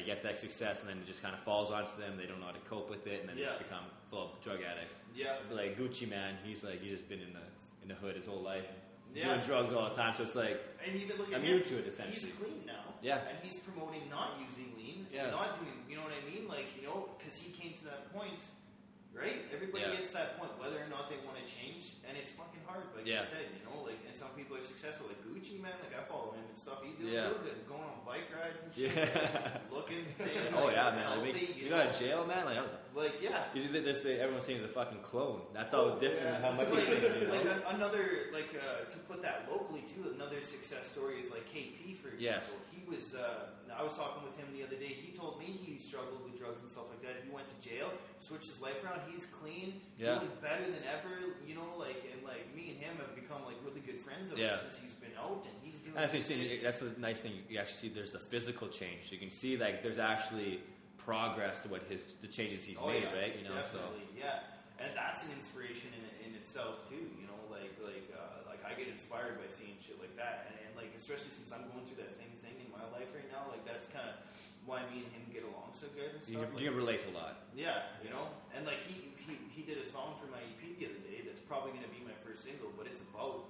get that success and then it just kind of falls onto them. They don't know how to cope with it, and then they just become full drug addicts. Yeah, but like Gucci Man, he's just been in the hood his whole life, doing drugs all the time. So it's like, and even look at immune to it essentially. He's clean now. Yeah, and he's promoting not using lean, not doing. You know what I mean? Like because he came to that point. Right? Everybody gets to that point, whether or not they want to change, and it's fucking hard, like you said, like, and some people are successful. Like Gucci, man, like I follow him and stuff. He's doing Yeah. real good, going on bike rides and shit. Yeah. Looking thin. Oh like, yeah, man. healthy, Like, you know? got a jail, man. Like yeah. Usually everyone's saying he's a fucking clone. That's how different, Yeah. how much he like, thinks. You know? like another, like to put that locally too, another success story is like KP, for example. Yes. He was, I was talking with him the other day. He told me he struggled with drugs and stuff like that. He went to jail, switched his life around. He's clean, doing better than ever. You know, like, and like me and him have become like really good friends since he's been out, and he's doing. And that's the nice thing. You actually see there's the physical change. You can see like there's actually progress to the changes he's made, right? You know, definitely, yeah. And that's an inspiration in itself too. You know, like I get inspired by seeing shit like that, and like especially since I'm going through that same thing in my life right now. Like that's kind of why me and him get along so good and stuff. You can relate a lot. Yeah, you know, and like he did a song for my EP the other day. That's probably going to be my first single, but it's about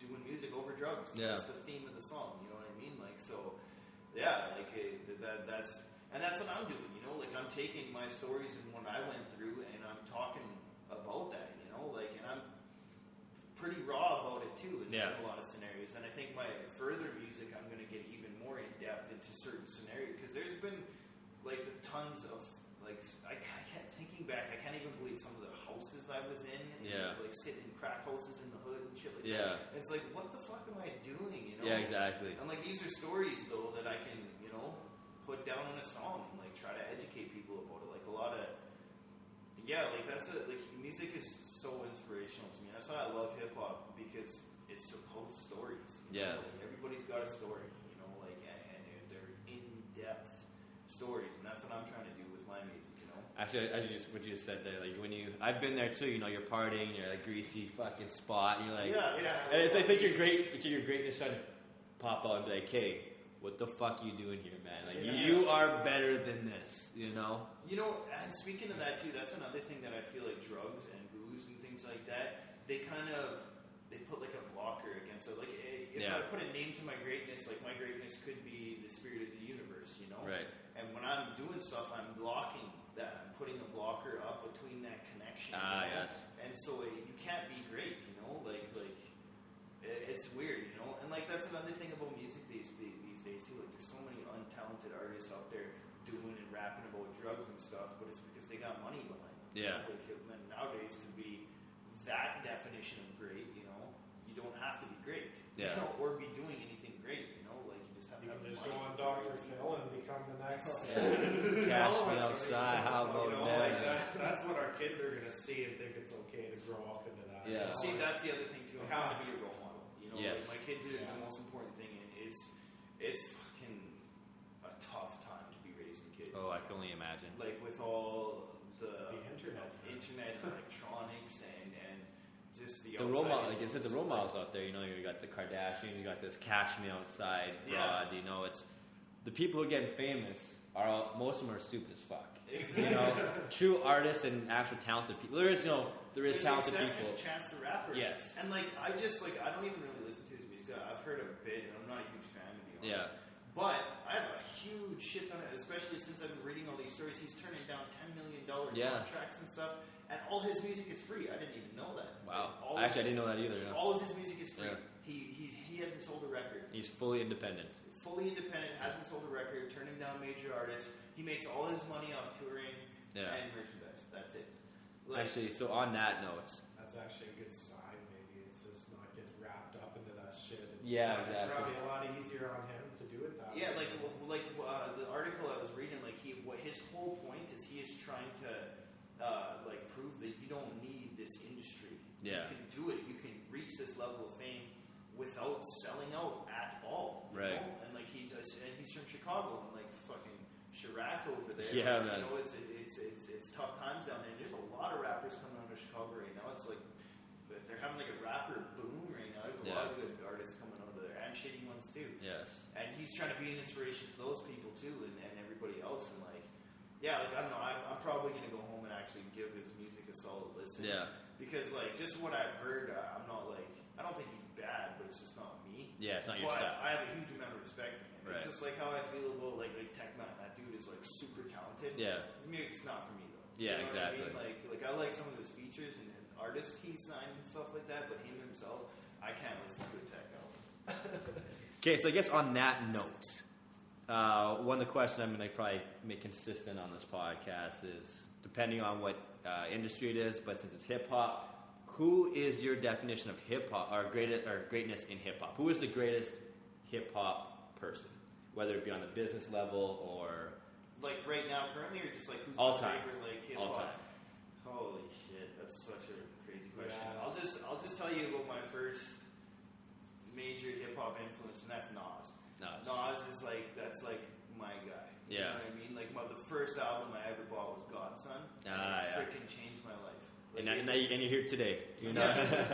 doing music over drugs. Yeah. That's the theme of the song. You know what I mean? Like so, yeah. Like hey, that's what I'm doing. You know, like I'm taking my stories and what I went through, and I'm talking about that. You know, like, and I'm pretty raw about it too in a lot of scenarios. And I think my further music, I'm going to get even more in depth into certain scenarios because there's been like tons of like I can't thinking back. I can't even believe some of the houses I was in. And, like sitting in crack houses in the hood and shit like that. And it's like, what the fuck am I doing? You know? Yeah, exactly. And like these are stories though that I can put down in a song and like try to educate people about it. Like a lot of like that's like music is so inspirational to me. That's why I love hip hop because it's supposed stories. Yeah. Like everybody's got a story, you know, like and they're in depth stories, and that's what I'm trying to do with my music, you know. Actually, as what you just said there, like I've been there too. You know, you're partying, you're like greasy fucking spot, and you're like, and it's like your greatness trying to pop out and be like, hey, what the fuck you doing here, man? Like you are better than this, you know. You know, and speaking of that too, that's another thing that I feel like drugs and booze and things like that, they put like a blocker against it. Like if I put a name to my greatness, like my greatness could be the spirit of the universe, you know. Right. And when I'm doing stuff, I'm blocking that. I'm putting a blocker up between that connection. Yes. And so you can't be great, you know. Like it's weird, you know. And like that's another thing about music these days too. Like there's so many untalented artists out there doing and rapping about drugs and stuff, but it's because they got money behind them. Yeah. Like nowadays, to be that definition of great, you know, you don't have to be great. Yeah. You know, or be doing anything great, you know, like you just have to have just money. go on Dr. Phil and become the next. Cash me outside. How about that? That's what our kids are going to see and think it's okay to grow up into that. Yeah. See, that's the other thing too. I'm trying to be a role model. You know, Yes. like my kids are the most important thing, and it's fucking a tough time to be raising kids. Oh, I can only imagine. Like with all the internet electronics, and just the role model, like I said, the role models out there. You know, you got the Kardashians, you got this Cash Me Outside broad. You know, it's the people who get famous most of them are stupid as fuck. Exactly. You know, true artists and actual talented people. There is talented people. Chance the Rapper. Yes. And like I don't even really listen to his music. I've heard a bit, and I'm not a huge fan to be honest. Yeah. But I have a huge shit ton of, especially since I've been reading all these stories. He's turning down $10 million contracts and stuff, and all his music is free. I didn't even know that. Wow. I didn't know that either. Yeah. All of his music is free. Yeah. He hasn't sold a record. He's fully independent. Fully independent, hasn't sold a record, turning down major artists. He makes all his money off touring and merchandise. That's it. Like, actually, so on that note, that's actually a good sign. Maybe it's just not gets wrapped up into that shit. Yeah, exactly. It's probably a lot easier on him to do it that way. Yeah, like the article I was reading, like his whole point is he is trying to like prove that you don't need this industry. Yeah. You can do it. You can reach this level of fame without selling out at all. Right. You know? And like he's from Chicago, and like fucking Chirac over there. Yeah, like, man. You know, it's tough times down there. And there's a lot of rappers coming out of Chicago right now. It's like they're having like a rapper boom right now. There's a lot of good artists coming out of there, and shitty ones too. Yes. And he's trying to be an inspiration to those people too, and everybody else. And like, yeah, like I don't know. I'm probably gonna go home and actually give his music a solid listen. Yeah. Because like just what I've heard, I'm not like I don't think he's bad, but it's just not me. Yeah, it's not your but style. I have a huge amount of respect for him. Right. It's just like how I feel about like Tech9. That dude is like super talented. Yeah. His music's not for me though. Yeah, You know exactly. What I mean? Like I like some of his features and artists he's signed and stuff like that, but him himself, I can't listen to it Okay, so I guess on that note, one of the questions I'm going to probably make consistent on this podcast is, depending on what industry it is, but since it's hip-hop, who is your definition of hip-hop, or greatness in hip-hop? Who is the greatest hip-hop person? Whether it be on the business level or... Like right now, currently, or just like who's all my time. favorite like hip-hop? All time. Holy shit, that's such a crazy question. Yeah. I'll just tell you about my first major hip-hop influence, and that's Nas. Nas is that's my guy. You know what I mean? Like the first album I ever bought was Godson. And it freaking changed my life. Like, and you're here today. You know?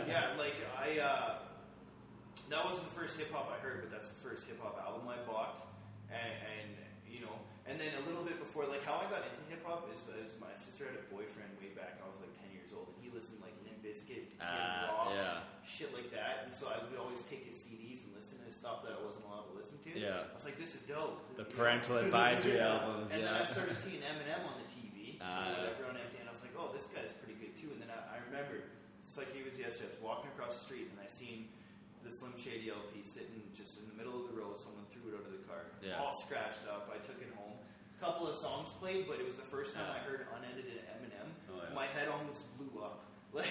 Yeah, like that wasn't the first hip hop I heard, but that's the first hip hop album I bought, and you know, and then a little bit before, like how I got into hip hop is my sister had a boyfriend way back. I was like 10 years old, and he listened to like Limp Bizkit, Kid Rock, shit like that, and so I would always take his CDs and listen to stuff that I wasn't allowed to listen to. Yeah, I was like, this is dope. The parental advisory albums. And then I started seeing Eminem on the TV, or whatever on MTV, and I was like, oh, this guy's pretty good too. And then I remember, it's like it was yesterday. I was walking across the street and I seen the Slim Shady LP sitting just in the middle of the road. Someone threw it out of the car, all scratched up. I took it home. A couple of songs played, but it was the first time I heard unedited Eminem. My head almost blew up. Like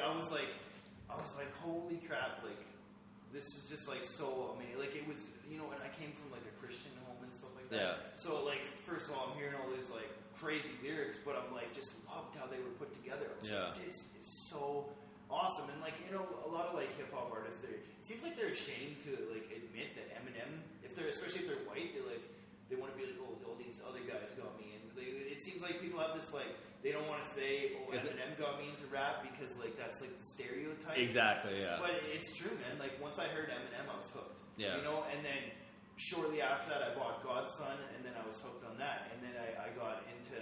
I was like, holy crap! Like this is just like so amazing. Like it was, you know, and I came from like a Christian home and stuff like that. Yeah. So like, first of all, I'm hearing all these like crazy lyrics, but I'm like just loved how they were put together. I was like, this is so awesome. And like, you know, a lot of like hip hop artists, it seems like they're ashamed to like admit that Eminem, especially if they're white, they want to be like, oh, all these other guys got me. And it seems like people have this like, they don't want to say, oh, Eminem got me into rap because like that's like the stereotype. Exactly, yeah. But it's true, man. Like once I heard Eminem, I was hooked. Yeah. You know, and then shortly after that, I bought Godson, and then I was hooked on that. And then I got into,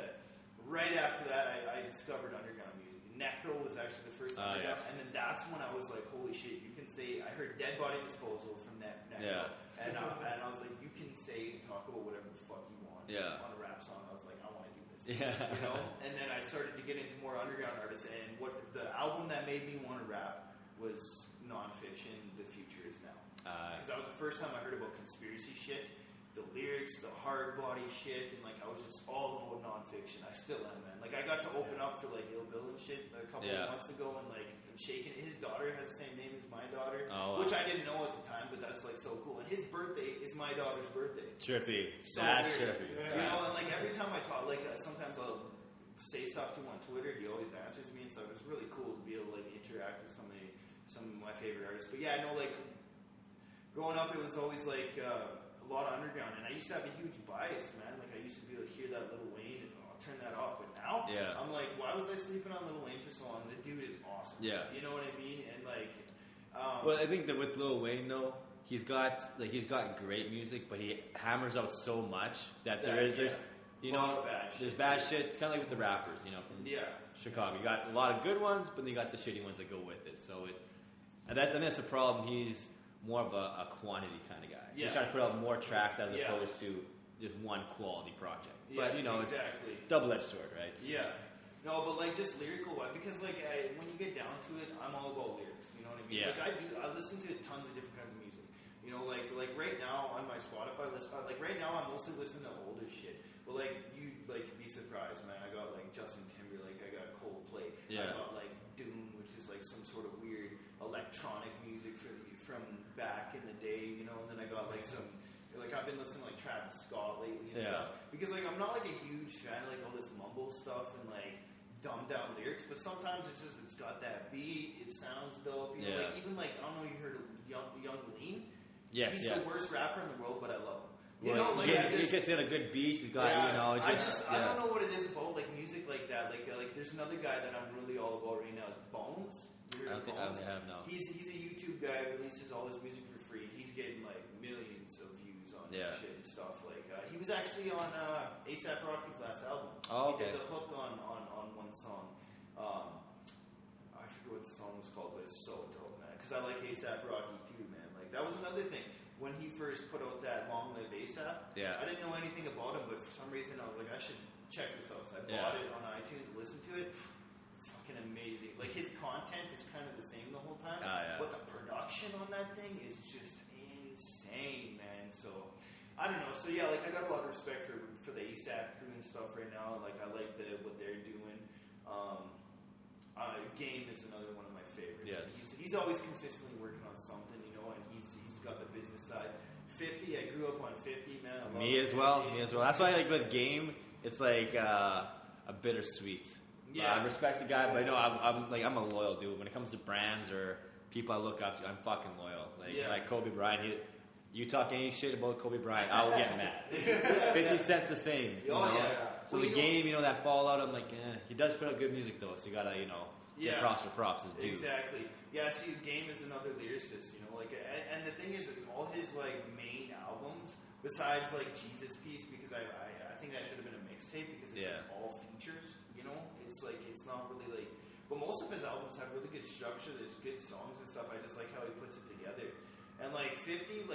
right after that, I discovered underground music. Necro was actually the first underground, and then that's when I was like, holy shit, you can say, I heard Dead Body Disposal from Necro, and I was like, you can say and talk about whatever the fuck you want on a rap song. I was like, I want to do this. Yeah. You know? And then I started to get into more underground artists, and what the album that made me want to rap was Nonfiction, The Future Is Now. Because that was the first time I heard about conspiracy shit, the lyrics, the hard body shit, and like I was just all about nonfiction. I still am, man. Like I got to open up for like Ill Bill and shit a couple of months ago, and like shaking. His daughter has the same name as my daughter, which I didn't know at the time, but that's like so cool. And his birthday is my daughter's birthday. Trippy. So that's weird. trippy. You know, and like every time I talk, like sometimes I'll say stuff to him on Twitter. He always answers me and stuff. It's really cool to be able to like interact with some of my favorite artists. But yeah, I know like growing up, it was always like a lot of underground, and I used to have a huge bias, man. Like I used to be like, hear that Lil Wayne, and I'll turn that off. But now, I'm like, why was I sleeping on Lil Wayne for so long? The dude is awesome. Yeah, you know what I mean? And like, well, I think that with Lil Wayne though, he's got great music, but he hammers out so much that there's you know, there's bad shit. It's kind of like with the rappers, you know, from Chicago. You got a lot of good ones, but then you got the shitty ones that go with it. So that's the problem. He's more of a quantity kind of guy. He's trying to put out more tracks as opposed to just one quality project. But you know, it's double-edged sword, right? Yeah. No, but like just lyrical wise, because like when you get down to it, I'm all about lyrics. You know what I mean? Like I listen to tons of different kinds of music. You know, like right now on my Spotify list, like right now I'm mostly listening to older shit. But like you like be surprised, man. I got like Justin Timberlake, I got Coldplay, I got like Dune, which is like some sort of weird electronic music from back in the day, you know. And then I got like some, like I've been listening to like Travis Scott lately and stuff, because like I'm not like a huge fan of like all this mumble stuff and like dumbed down lyrics, but sometimes it's got that beat, it sounds dope, you know. Like even like I don't know, you heard of Young Lean? He's the worst rapper in the world, but I love him. You know, like he's got a good beat. He's got you know. I don't know what it is about like music like that. Like there's another guy that I'm really all about right now. Is Bones. I have no. He's a YouTube guy. Releases all his music for free. And he's getting like millions of views on his shit and stuff. Like he was actually on A$AP Rocky's last album. Oh, okay. He did the hook on one song. I forget what the song was called, but it's so dope, man. Because I like A$AP Rocky too, man. Like that was another thing. When he first put out that Long Live A$AP, I didn't know anything about him, but for some reason I was like, I should check this out. So I bought it on iTunes, listened to it. Fucking amazing. Like his content is kind of the same the whole time, but the production on that thing is just I don't know. So yeah, like I got a lot of respect for the ASAP crew and stuff right now. Like I like what they're doing. Game is another one of my favorites. Yes. He's always consistently working on something, you know, and he's got the business side. 50, I grew up on 50, man. Me as well. That's why like with Game, it's like a bittersweet. Yeah. I respect the guy, but I know I'm a loyal dude. When it comes to brands or people I look up to, I'm fucking loyal. Like Kobe Bryant, you talk any shit about Kobe Bryant, I will get mad. 50 Cent's the same. Oh, know? yeah. So well, the Game, that fallout, I'm like, he does put out good music though, so you gotta, give props for props is due. Exactly. Yeah, see, Game is another lyricist, and the thing is, all his, main albums, besides, Jesus Piece, because I think that should have been a mixtape, because it's, all features, it's not really, but most of his albums have really good structure, there's good songs and stuff, I just like how he puts it together. And, 50,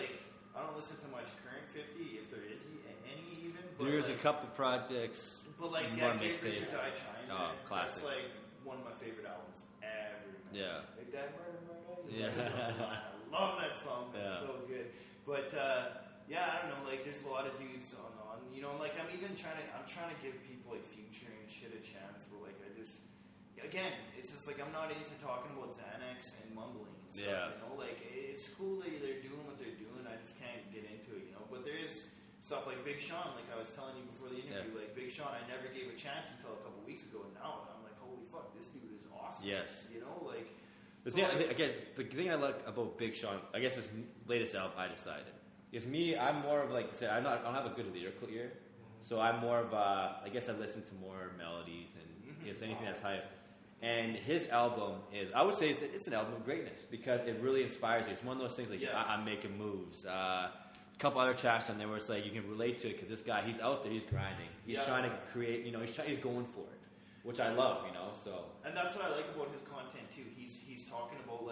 I don't listen to much current 50, if there is any even. But there's a couple projects. But, more Get Rich mixtapes. or Die Trying, Oh, classic. That's, one of my favorite albums ever. Yeah. Like that murder. Yeah. I love that song. It's Yeah. so good. But I don't know. There's a lot of dudes on. I'm even trying to give people Future and shit a chance. But I just, again, it's just I'm not into talking about Xanax and mumbling and stuff. Yeah. It's cool that they're doing what they're doing. I just can't get into it. But there is stuff like Big Sean. Like I was telling you before the interview. Yeah. Big Sean, I never gave a chance until a couple weeks ago. And now I'm like, holy fuck, this dude is awesome. Yes. The thing I like about Big Sean, I guess his latest album, I Decided, is me. I'm more of I said, I don't have a good lyrical ear, so I'm more of I guess I listen to more melodies and anything that's hype. And his album is, I would say, it's an album of greatness because it really inspires you. It's one of those things I'm making moves. A couple other tracks on there where it's you can relate to it because this guy, he's out there, he's grinding, he's trying to create, he's going for it, which I love, so. And that's what I like about his content too. He's talking about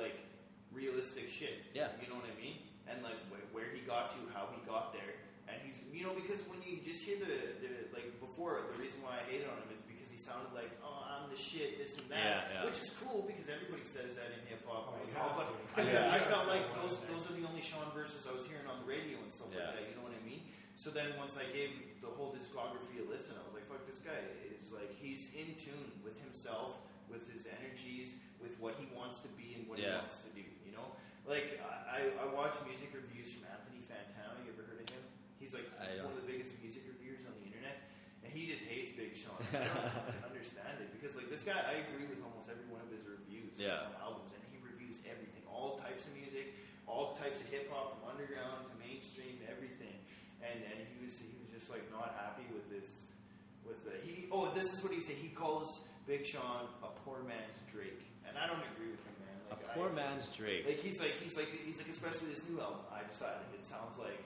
realistic shit. Yeah. You know what I mean? And where he got to, how he got there, and he's because when you just hear the before, the reason why I hated on him is because he sounded like, oh, I'm the shit, this and that, which is cool because everybody says that in hip hop. But I felt like those are the only Sean verses I was hearing on the radio and stuff like that. You know what I mean? So then once I gave the whole discography a listen, I was like, fuck, this guy is he's in tune with himself, with his energies, with what he wants to be and what he wants to do. I watch music reviews from Anthony Fantano. You ever heard of him? He's one of the biggest music reviewers on the internet, and he just hates Big Sean. I don't understand it because this guy, I agree with almost every one of his reviews on albums, and he reviews everything, all types of music, all types of hip hop, from underground to mainstream, everything. And he was just not happy with this. This is what he said. He calls Big Sean a poor man's Drake, and I don't agree with him, man. A poor man's Drake. He's like, especially this new album, I Decided. It sounds like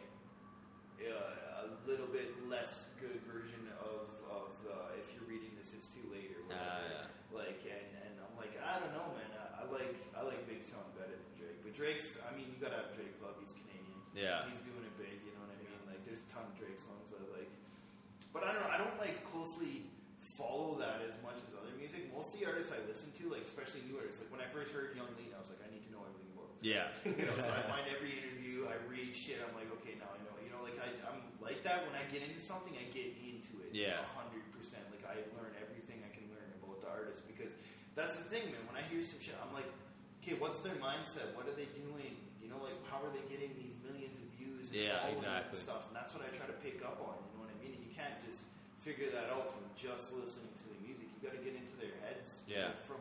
a little bit less good version of If You're Reading This, It's Too Late or whatever. And I'm like, I don't know, man. I like Big Sean better than Drake, but Drake's. I mean, you gotta have Drake love. He's Canadian. Yeah. He's doing it big. You know what I mean? There's a ton of Drake songs I like, but I don't know. I don't closely follow that as much as other music. Most of the artists I listen to, especially new artists, when I first heard Young Lean, I was like, I need to know everything about this. Yeah. So I find every interview, I read shit. I'm like, okay, now I know. I'm like that when I get into something, I get into it. 100%. I learn everything I can learn about the artist because that's the thing, man. When I hear some shit, I'm like, okay, what's their mindset? What are they doing? How are they getting these millions of views and followings and stuff? And that's what I try to pick up on. You know what I mean? And you can't just figure that out from just listening to the music. You got to get into their heads from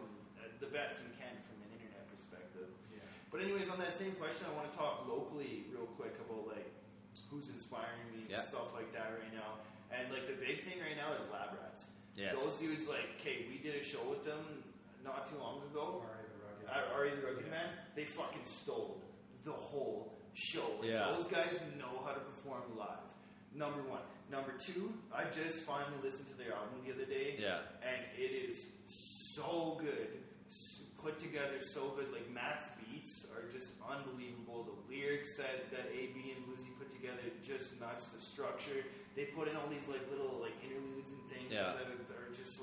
the best you can from an internet perspective. Yeah. But anyways, on that same question, I want to talk locally real quick about who's inspiring me and stuff like that right now. And the big thing right now is Lab Rats. Yes. Those dudes, okay, we did a show with them not too long ago. Ari the Rugged Man. They fucking stole the whole show. Those guys know how to perform live. Number one. Number two, I just finally listened to their album the other day. Yeah. And it is so good. Put together so good. Matt's beats are just unbelievable. The lyrics that AB and Bluesy put together, just nuts. The structure. They put in all these little interludes and things that are just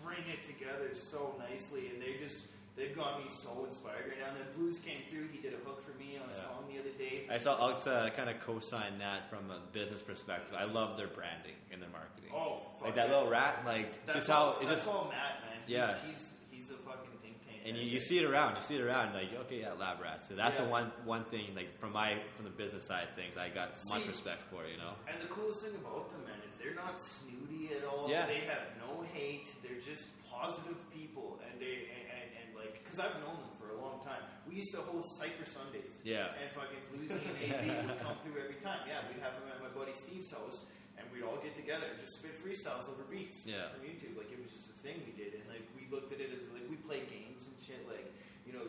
bring it together so nicely. And they've got me so inspired right now. And then Blues came through. He did a hook for me on a song the other day. I'll kind of co-sign that from a business perspective. I love their branding and their marketing. Oh, fuck like that little rat, like that's just all, how that's all Matt, man. He's a fucking think tank. And you see it around. Like, okay, yeah, lab rats. So that's the one thing. Like from the business side of things, I got much respect for. And the coolest thing about them, man, is they're not snooty at all. Yeah. They have no hate. They're just positive people, and like, because I've known them for a long time. We used to host Cypher Sundays. Yeah. And fucking Bluesy and AB would come through every time. Yeah, we'd have them at my buddy Steve's house, and we'd all get together and just spit freestyles over beats from YouTube. Like, it was just a thing we did, and like we looked at it as like we play games and shit. Like,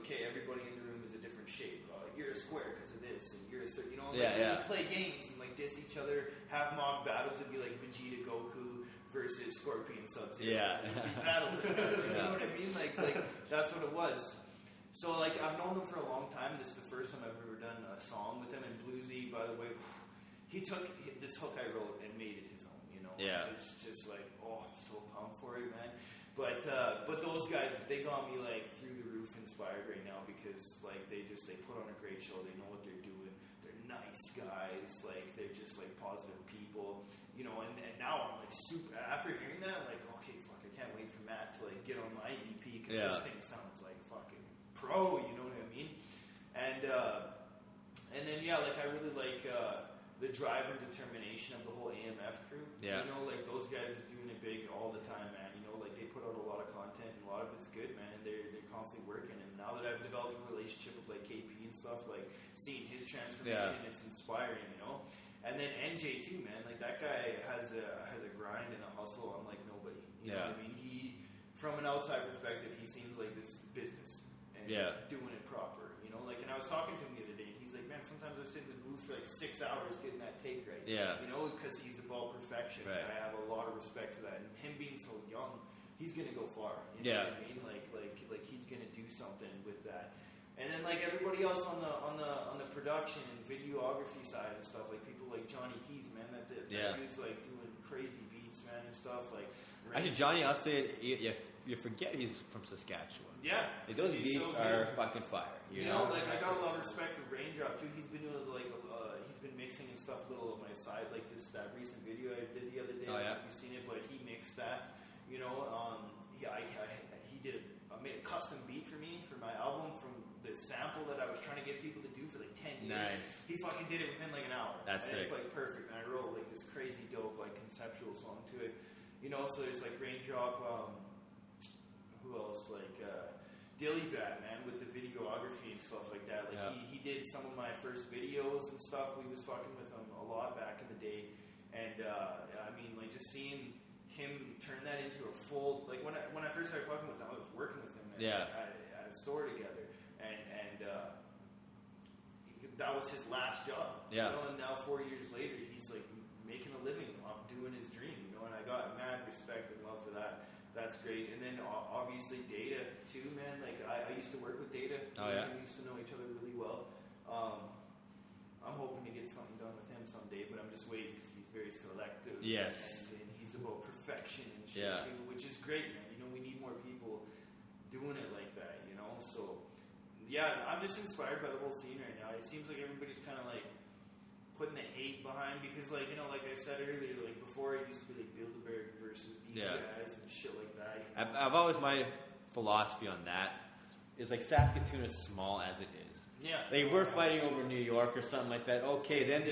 okay, everybody in the room is a different shape. You're a square because of this, and you're a certain. We play games and like diss each other. Have mock battles. It'd be like Vegeta, Goku versus Scorpion, Sub-Zero. Yeah. Battles. You know what I mean? Like that's what it was. So like I've known them for a long time. This is the first time I've ever done a song with them. And Bluesy, by the way, he took this hook I wrote and made it his own. Yeah. It's just like, I'm so pumped for it, man. But those guys, they got me like through the roof inspired right now because like they put on a great show. They know what they're doing. They're nice guys. Like they're just like positive people. And now I'm like super. After hearing that, I'm like, okay, fuck, I can't wait for Matt to like get on my EP because this thing sounds like fucking pro. You know what I mean? And then like I really like the drive and determination of the whole AMF crew. Yeah. Like those guys is doing it big all the time, man. Like they put out a lot of content and a lot of it's good, man. And they're constantly working. And now that I've developed a relationship with like KP and stuff, like seeing his transformation, it's inspiring, And then NJ too, man. Like that guy has a grind and a hustle unlike nobody. You know what I mean? He, from an outside perspective, he seems like this business and doing it proper. Like, and I was talking to him the other day, and he's like, man, sometimes I sit in the booth for like 6 hours getting that take right. Yeah. Because he's about perfection. Right. I have a lot of respect for that. And him being so young, he's gonna go far. You know what I mean? Like he's gonna do something with that. And then like everybody else on the production and videography side and stuff, like people like Johnny Keys, man, that dude's like doing crazy beats, man, and stuff. Like actually, Johnny, I'll say it, you forget he's from Saskatchewan. Yeah, like, those beats so are fucking fire. You know, like I got a lot of respect for Raindrop too. He's been doing like he's been mixing and stuff a little on my side, like that recent video I did the other day. I don't know if you've seen it, but he mixed that. He did I made a custom beat for me for my album from the sample that I was trying to get people to do for like 10 years. Nice. He fucking did it within like an hour. That's sick. It's like perfect. And I wrote like this crazy dope like conceptual song to it. So there's like Raindrop. Who else? Like Dilly Bat, man, with the videography and stuff like that. Like he did some of my first videos and stuff. We was fucking with him a lot back in the day. And I mean, like just seeing him turn that into a full, like when I first started fucking with him, I was working with him at a store together, and that was his last job. And now 4 years later, he's like making a living off doing his dream. And I got mad respect and love for that. That's great. And then obviously Data too, man. Like I used to work with Data. We used to know each other really well. I'm hoping to get something done with him someday, but I'm just waiting because he's very selective. Yes. And he's about perfection and shit too, which is great, man. We need more people doing it like that, So, I'm just inspired by the whole scene right now. It seems like everybody's kind of like putting the hate behind because, like, like I said earlier, like before it used to be like Bilderberg versus these guys and shit like that. I've always, my philosophy on that is like Saskatoon is small as it is. Yeah. Like we're fighting over New York or something like that. Okay, then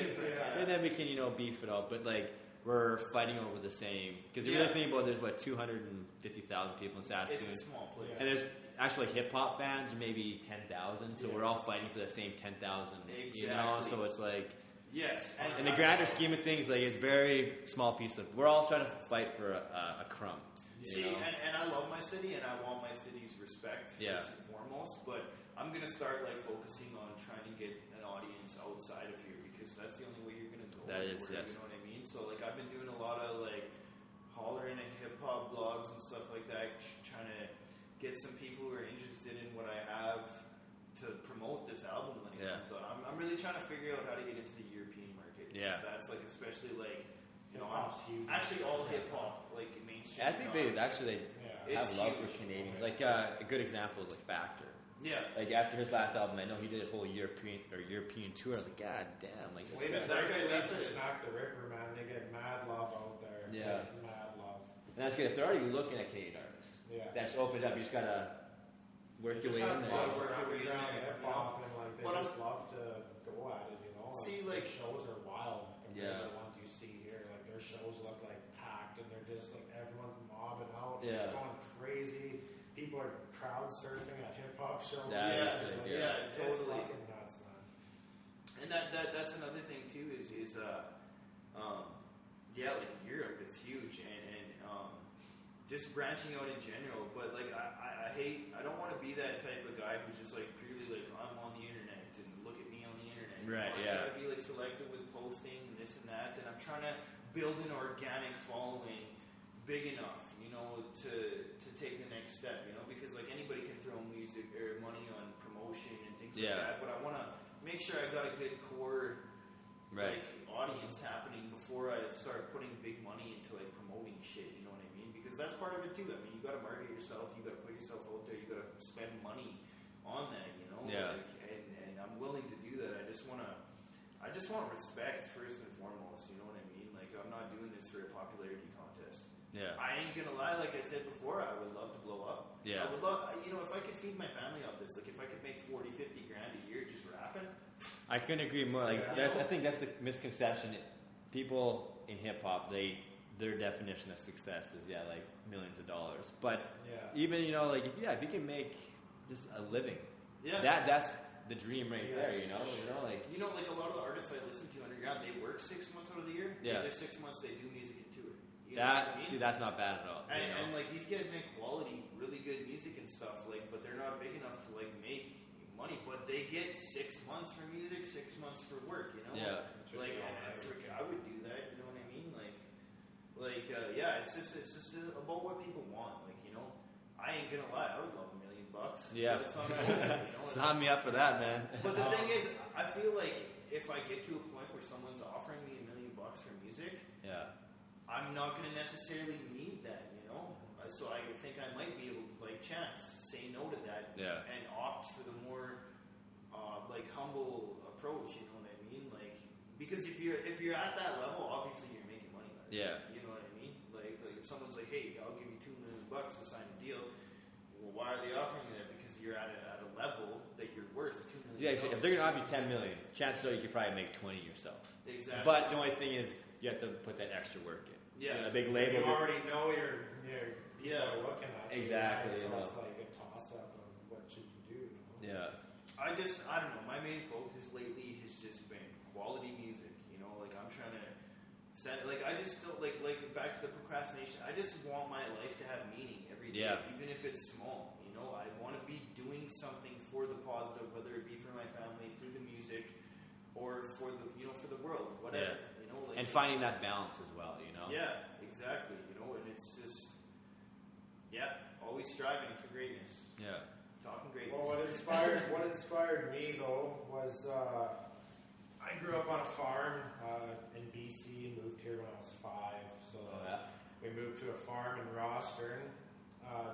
we can beef it out. But like we're fighting over the same because you really think about it, there's 250,000 people in Saskatoon. It's a small place. And there's actually like hip hop fans maybe 10,000. So we're all fighting for the same 10,000. Exactly. So it's like. Yes. And in the grander scheme of things, like it's very small piece of. We're all trying to fight for a crumb. And I love my city, and I want my city's respect first and foremost. But I'm gonna start like focusing on trying to get an audience outside of here because that's the only way you're gonna go. That is, You know what I mean? So like I've been doing a lot of like hollering at hip hop blogs and stuff like that, trying to get some people who are interested in what I have to promote this album when it comes out. I'm really trying to figure out how to get into the European market. Yeah, that's like especially like. Actually, all hip hop, like mainstream. I think they have love for Canadian. Like a good example is like Factor. Yeah. Like after his last album, I know he did a whole European tour. I was like, God damn, like this Well, guy. that's a Snack the Ripper, man. They get mad love out there. Yeah. Mad love. And that's good. If they're already looking at Canadian artists, that's opened up. You just gotta work your way in there. Work your way around hip hop, and like they just love to go at it. You know, see, like their shows are wild compared to Yeah. the ones you see here. Like their shows look like packed, and they're just like everyone's mobbing out, Yeah. going crazy. People are crowd surfing at hip hop shows. Totally. It's fucking nuts, man. And that's another thing too is like Europe is huge and just branching out in general. But like I don't want to be that type of guy who's just like purely like I'm on the internet and look at me on the internet. Right. I try to be like selective with posting and this and that, and I'm trying to build an organic following big enough, to take the next step, because like anybody can throw music or money on promotion and things like that, but I want to make sure I got a good core like audience happening before I start putting big money into like promoting shit, you know what I mean? Because that's part of it too. I mean, you got to market yourself, you got to put yourself out there, you got to spend money on that, like, and I'm willing to do that. I just want respect first and foremost, you know what I mean? Like I'm not doing this for a popularity contest. Yeah. I ain't gonna lie, like I said before, I would love to blow up. Yeah. I would love, if I could feed my family off this, like if I could make 40, 50 grand a year just rapping. I couldn't agree more. Like I think that's the misconception. People in hip hop, their definition of success is like millions of dollars. But even like if you can make just a living, that's the dream right there. Like a lot of the artists I listen to underground, they work 6 months out of the year. Yeah. The other 6 months they do music and tour. That's not bad at all. And like these guys make quality, really good music and stuff. Like, but they're not big enough to like make money. But they get 6 months for music, 6 months for work. Yeah. Like, and I would do that. You know what I mean? It's just about what people want. Like, I ain't gonna lie. I would love $1 million. Yeah. But it's not gonna, sign me up for that, man. But the thing is, I feel like if I get to a point where someone's offering me $1 million for music, I'm not going to necessarily need that, So I think I might be able to, like Chance, say no to that and opt for the more, humble approach. You know what I mean? Like, because if you're at that level, obviously you're making money. Yeah. You know what I mean? Like if someone's like, hey, I'll give you $2 million to sign a deal. Well, why are they offering you that? Because you're at a level that you're worth $2 million. Yeah. So if they're going to offer you $10 million, chances are you could probably make 20 yourself. Exactly. But the only thing is, you have to put that extra work in. Yeah. A big label. You already know you're looking at. Exactly. So it's like a toss-up of what should you do. Yeah. I don't know. My main focus lately has just been quality music. Like I'm trying to send. Like I just don't like back to the procrastination. I just want my life to have meaning every day, even if it's small. I want to be doing something for the positive, whether it be for my family through the music, or for the for the world, whatever. And finding that balance as well. Yeah, exactly. And it's just always striving for greatness. Yeah. Talking greatness. Well, what inspired me though was I grew up on a farm in BC and moved here when I was 5. So we moved to a farm in Rostern,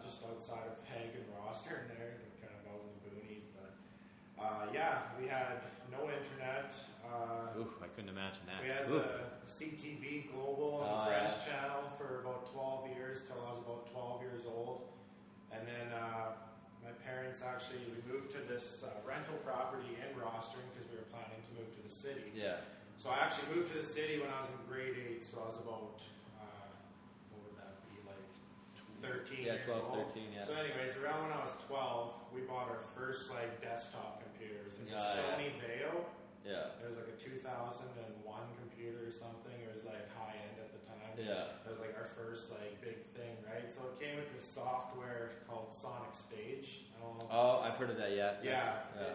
just outside of Hague and Rostern there, kind of out in the boonies. But we had no internet. I couldn't imagine that. We had the CTV Global on the French channel for about 12 years till I was about 12 years old. And then my parents we moved to this rental property in Rostern because we were planning to move to the city. Yeah. So I actually moved to the city when I was in grade 8, so I was about, what would that be, like 13 years 12, old. 13, So anyways, around when I was 12, we bought our first desktop computers. It was Sony Vaio. Yeah. It was like a 2001 computer or something. It was high end at the time. Yeah. It was our first big thing, right? So it came with this software called Sonic Stage. I don't know. Oh, I've heard of that. Yeah.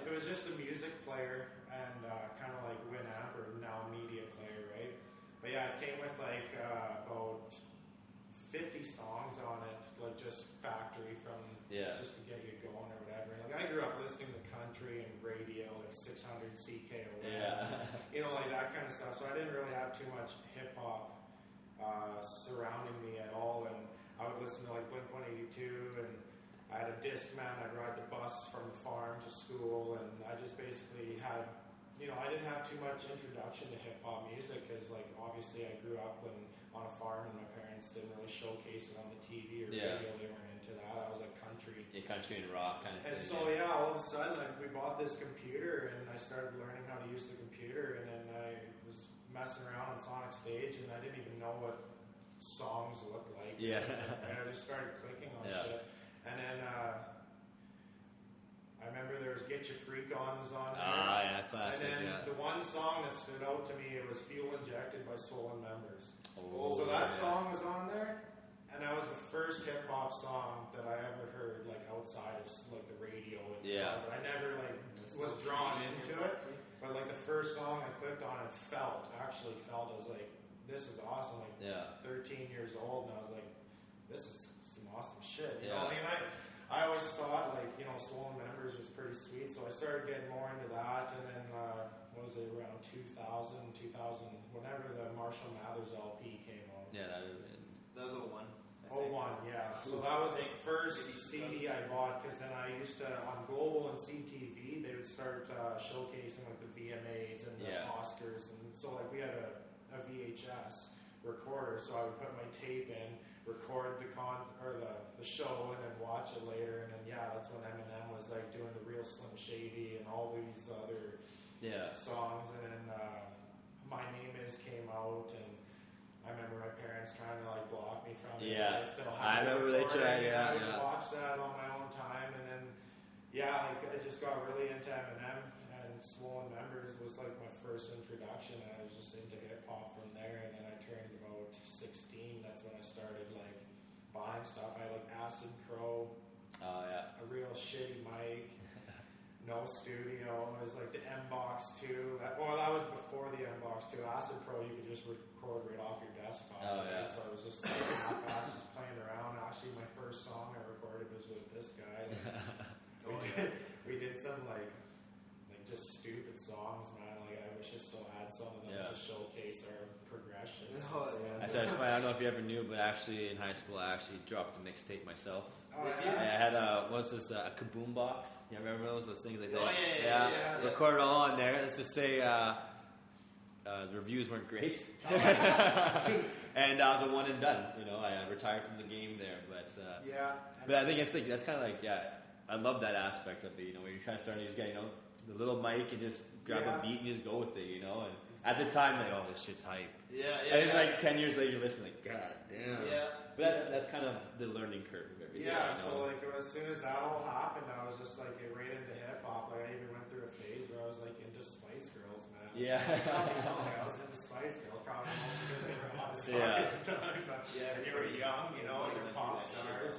It was just a music player and kind of like Winamp or now Media Player, right? But it came with about 50 songs on it, just factory from just to get you going or whatever. And I grew up listening to country and radio, 600 CKOM, that kind of stuff. So I didn't really have too much hip hop surrounding me at all, and I would listen to Blink-182 and I had a Discman. I'd ride the bus from the farm to school, and I just basically had, I didn't have too much introduction to hip hop music because, like, obviously I grew up on a farm, and my parents didn't really showcase it on the TV or radio. They weren't into that. I was like country. Yeah, country and rock kind of thing. And so all of a sudden, we bought this computer, and I started learning how to use the computer, and then I was messing around on Sonic Stage, and I didn't even know what songs looked like. Yeah. And I just started clicking on shit. And then I remember there was Get Your Freak On was on there. Ah, yeah, classic. And then the one song that stood out to me, it was Fuel Injected by Swollen Members. Oh, so that song was on there, and that was the first hip hop song that I ever heard, like, outside of like the radio. But I never was drawn into it. But like the first song I clicked on, actually felt. I was like, this is awesome. Like 13 years old, and I was like, this is some awesome shit. You know? And I always thought, like, Swollen Members was pretty sweet, so I started getting more into that. And then what was it, around 2000, whenever the Marshall Mathers LP came out. Yeah, that was 01. 01, yeah. So that was the first CD I bought, because then I used to, on Global and CTV, they would start showcasing like the VMAs and the Oscars, and so like we had a VHS recorder, so I would put my tape in, record the show, and then watch it later, and then that's when Eminem was like doing the Real Slim Shady and all these other songs, and then My Name Is came out, and I remember my parents trying to like block me from it. Yeah, I still I remember they tried. I would watch that on my own time, and then like I just got really into Eminem, and Swollen Members was like my first introduction. And I was just into hip hop from there, and then I turned about 16. That's when I started like buying stuff. I had like Acid Pro, a real shitty mic. No studio. It was like the M-Box 2. That was before the M-Box 2. Acid Pro, you could just record right off your desktop. Right? So I was just like, just playing around. Actually, my first song I recorded was with this guy. We did some like just stupid songs, man. Like I wish I still had some of them to showcase our progressions. Actually, I don't know if you ever knew, but actually in high school, I actually dropped a mixtape myself. Oh, I had a kaboom box. You remember those things like that? Oh yeah. Recorded all on there. Let's just say the reviews weren't great, and I was a one and done. I retired from the game there, but I think it's like that's kind of like I love that aspect of it. When you're trying to start, you just get the little mic and just grab a beat and just go with it. And at the time, like, oh, this shit's hype. And then like 10 years later, you're listening, like, God damn. But that's kind of the learning curve of everything. So like as soon as that all happened, I was just like right into hip hop. Like I even went through a phase where I was like into Spice Girls, man. I was into Spice Girls probably mostly because they were hot as fuck at the time. But and you were young, you're pop stars.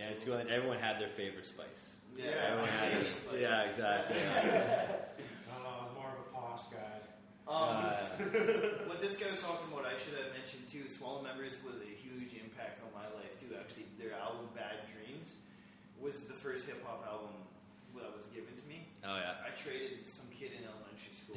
In school, and everyone had their favorite Spice. Everyone had it. Yeah, exactly. I don't know, I was more of a posh guy. What this guy was talking about, I should have mentioned too. Swollen Members was a huge impact on my life too. Actually, their album "Bad Dreams" was the first hip hop album that was given to me. Oh yeah. I traded some kid in elementary school.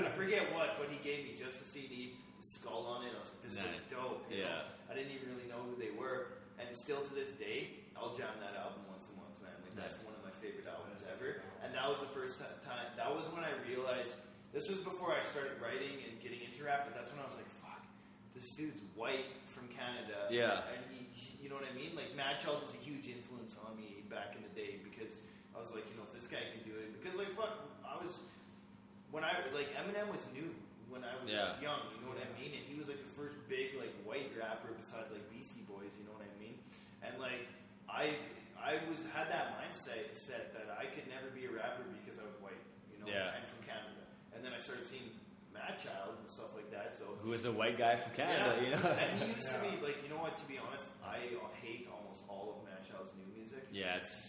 I forget what, but he gave me just a CD, the skull on it. I was like, "This looks dope." You know? I didn't even really know who they were, and still to this day, I'll jam that album once a month, man. Like that's one of my favorite albums ever. And that was the first time. That was when I realized. This was before I started writing and getting into rap, but that's when I was like, fuck, this dude's white from Canada. And he, you know what I mean? Like, Mad Child was a huge influence on me back in the day because I was like, if this guy can do it. Because, like, fuck, Eminem was new when I was young, you know what I mean? And he was, like, the first big, like, white rapper besides, like, Beastie Boys, you know what I mean? And, like, I had that mindset that I could never be a rapper because I was white, and from Canada. And then I started seeing Mad Child and stuff like that. So who is a white guy from Canada, And he used to be like, to be honest, I hate almost all of Mad Child's new music.